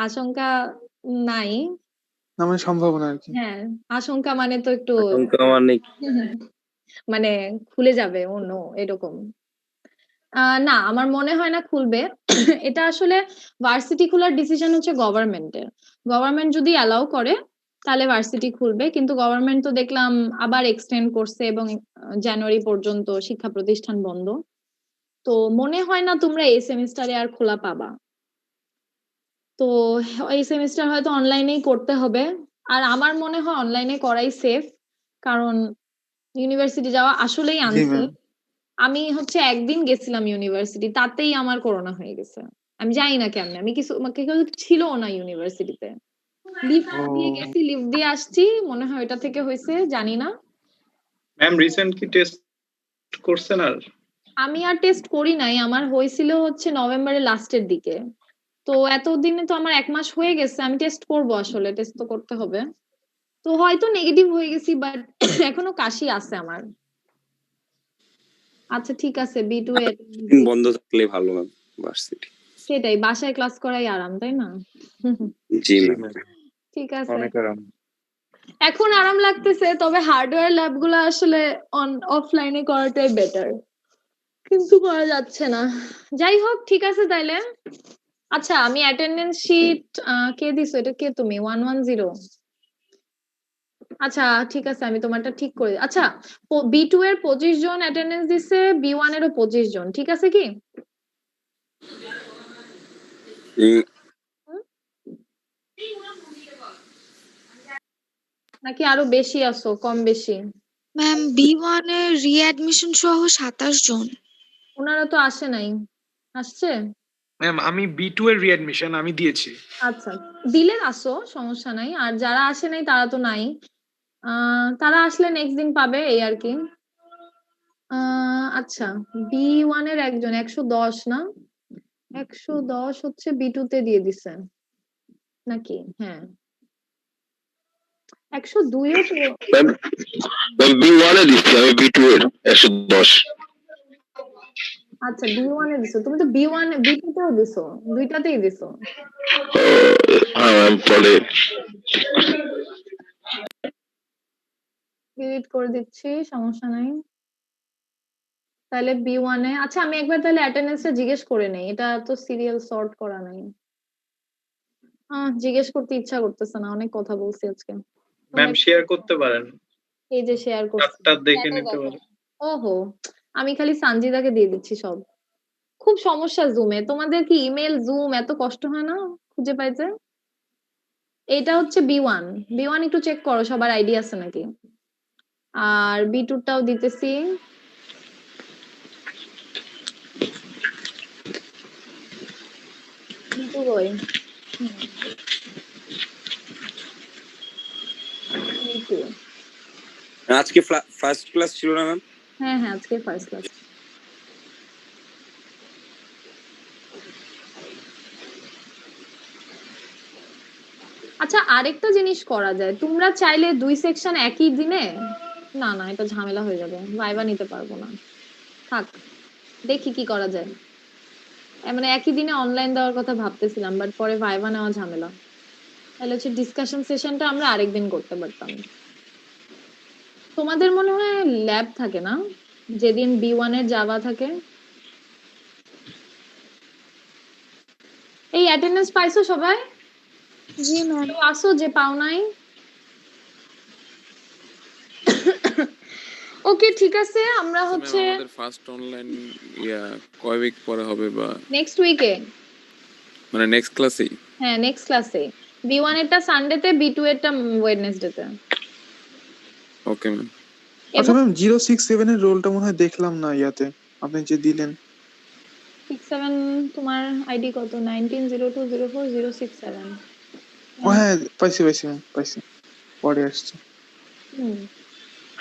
আশঙ্কা নাই। না মানে সম্ভাবনা আর কি। হ্যাঁ, আশঙ্কা মানে তো একটু আশঙ্কা মানে কি? মানে খুলে যাবে অন্য এরকম। না আমার মনে হয় না খুলবে। এটা আসলে ভার্সিটি খোলার ডিসিশন হচ্ছে গভর্নমেন্টের। গভর্নমেন্ট যদি অ্যালাউ করে তাহলে ভার্সিটি খুলবে, কিন্তু গভর্নমেন্ট তো দেখলাম আবার এক্সটেন্ড করছে এবং জানুয়ারি পর্যন্ত শিক্ষা প্রতিষ্ঠান বন্ধ। তো মনে হয় না তোমরা এই সেমিস্টারে আর খোলা পাবা। তো এই সেমিস্টার হয়তো অনলাইনেই করতে হবে। আর আমার মনে হয় অনলাইনে করাই সেফ, কারণ ইউনিভার্সিটি যাওয়া আসলেই জি আনসেফ। ম্যাম। আমি হচ্ছে একদিন গেছিলাম ইউনিভার্সিটি, তাতেই আমার করোনা হয়ে গেছে। আমি জানি না কেমনে, আমি কিছু কেউ ছিল না ইউনিভার্সিটিতে। লিফট দিয়ে গেছি, লিফট দিয়ে আসছি, মনে হয় ওটা থেকে হয়েছে, জানি না। ম্যাম রিসেন্ট কি টেস্ট করছেন আর? আমি আর টেস্ট করি নাই, আমার হয়েছিল হচ্ছে নভেম্বরের লাস্টের দিকে। তো এতদিনে তো আমার 1 মাস হয়ে গেছে, আমি টেস্ট করব, আসলে টেস্ট তো করতে হবে। তো হয়তো নেগেটিভ হয়ে গেছি, বাট এখনো কাশি আছে আমার। আচ্ছা ঠিক আছে, B2 এর বন্ধ থাকলে ভালো ম্যাম ভার্সিটি। সেটাই, বাসায় ক্লাস করাই আরাম, তাই না? জি ম্যাম। ঠিক আছে, অনেক আরাম। এখন আরাম লাগতেছে, তবে হার্ডওয়্যার ল্যাব গুলো আসলে অফলাইনে করাটাই বেটার, কিন্তু করা যাচ্ছে না। যাই হোক, ঠিক আছে তাইলে। আচ্ছা আমি অ্যাটেন্ডেন্স শিট কে দিছো? এটা কে তুমি? 110। আচ্ছা ঠিক আছে, আমি তোমারটা ঠিক করে আচ্ছা, B2 এর 25 জন অ্যাটেন্ডেন্স দিছে, B1 এরও 25 জন, ঠিক আছে কি? নাকি আরো বেশি আছো, কম বেশি? ম্যাম B1 এর রিঅ্যাডমিশন সহ 27 জন। ওনারা তো আসে নাই, আসছে? ম্যাম আমি B2 এর রিঅ্যাডমিশন আমি দিয়েছি। আচ্ছা দিলে আসো, সমস্যা নাই। আর যারা আসে নাই তারা তো নাই, তারা আসলে নেক্সট দিন পাবে, এই আর কি। আচ্ছা B1 এর একজন 110 না, 110 হচ্ছে B2 তে দিয়ে দিছে নাকি? হ্যাঁ 102 ও তো। B1 এ দিচ্ছি আমি, B2 এর 110। আচ্ছা B1 এ দিছো, তুমি তো B1 B2 তেও দিছো, দুইটাতেই দিছো। হ্যাঁ ম্যাম, পরে ডিলিট করে দিচ্ছি, সমস্যা নাই। তাহলে B1 এ আচ্ছা আমি একবার তাহলে অ্যাটেন্ডেন্সটা জিজ্ঞেস করে নেই, এটা তো সিরিয়াল সর্ট করা নাই। জিজ্ঞেস করতে ইচ্ছা করতেছে না, অনেক কথা বলছি আজকে। ম্যাম শেয়ার করতে পারেন, এই যে শেয়ার করছি, চারটা দেখে chat এ নিতে দেখো। পারেন। ওহো, আমি খালি সানজিদাকে দিয়ে দিচ্ছি সব। খুব সমস্যা জুমে, তোমাদের কি ইমেল জুম এত কষ্ট হয় না খুঁজে পাইতে? এটা হচ্ছে B1, B1 একটু চেক করো সবার আইডি আছে নাকি। আর B2 টাও দিতেছি। B2 কই? B2 আজকে ফার্স্ট ক্লাস ছিল না ম্যাম? হ্যাঁ হ্যাঁ আজকে ফার্স্ট ক্লাস। আচ্ছা আরেকটা জিনিস করা যায়, তোমরা চাইলে 2 সেকশন একই দিনে, না না এটা ঝামেলা হয়ে যাবে, ভাইবা নিতে পারবো না, থাক দেখি কি করা যায়। মানে একই দিনে অনলাইন দেওয়ার কথা ভাবতেছিলাম, বাট পরে ভাইবা নেওয়া ঝামেলা। তাহলে হচ্ছে ডিসকাশন সেশনটা আমরা আরেকদিন করতে পারতাম। তোমাদের মনে হয় ল্যাব থাকে না যেদিন B1 এর জাভা থাকে? এই অ্যাটেন্ডেন্স পাইছো সবাই? জি ম্যাম। কেউ আসো যে পাও নাই? ওকে ঠিক আছে, আমরা হচ্ছে আমাদের ফার্স্ট অনলাইন কয় উইক পরে হবে বা নেক্সট উইকে, মানে নেক্সট ক্লাসেই? হ্যাঁ নেক্সট ক্লাসে। B1 এরটা সানডেতে, B2 এরটা ওয়েডনেসডেতে। Okay ma'am. আচ্ছা ম্যাম 067 এর রোলটা মনে হয় দেখলাম না ইয়াতে, আপনি যে দিলেন। 67 তোমার আইডি কত? 190204 ও হ্যাঁ পাইছি ম্যাম, পাইছি, পরে আসছে।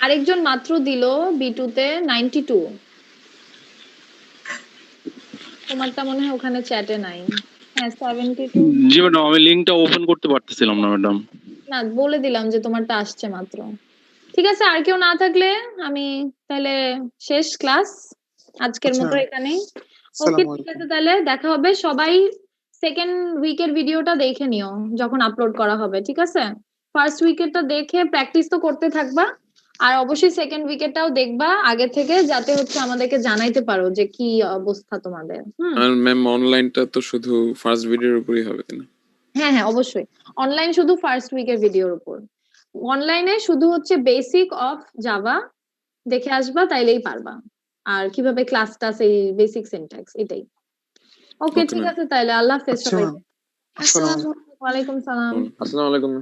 আরেকজন মাত্র দিল B2 তে 92, তোমারটা মনে হয় ওখানে চ্যাটে নাই। হ্যাঁ 72। জি ম্যাডাম, আমি লিংকটা ওপেন করতে পারতেছিলাম না ম্যাডাম। না বলে দিলাম যে তোমারটা আসছে মাত্র। ঠিক আছে, আর কেউ না থাকলে আমি তাহলে শেষ ক্লাস আজকের মতো এখানেই। ওকে ঠিক আছে, তাহলে দেখা হবে। সবাই সেকেন্ড উইকের ভিডিওটা দেখে নিও যখন আপলোড করা হবে, ঠিক আছে? ফার্স্ট উইকেরটা দেখে প্র্যাকটিস তো করতে থাকবা, আর অবশ্যই সেকেন্ড উইকেরটাও দেখবা আগে থেকে, যাতে হচ্ছে আমাদেরকে জানাইতে পারো যে কি অবস্থা তোমাদের। আর ম্যাম অনলাইনটা তো শুধু ফার্স্ট ভিডিওর উপরই হবে তাই না? হ্যাঁ হ্যাঁ অবশ্যই, অনলাইন শুধু ফার্স্ট উইকের ভিডিওর উপর। অনলাইনে শুধু হচ্ছে বেসিক অফ জাভা দেখে আসবা, তাইলেই পারবা। আর কিভাবে ক্লাসটা সেই বেসিক সিনট্যাক্স এটাই। ওকে ঠিক আছে, তাহলে আল্লাহ হাফেজ সবাইকে। আসসালামু ওয়ালাইকুম সালাম। আসসালামু আলাইকুম।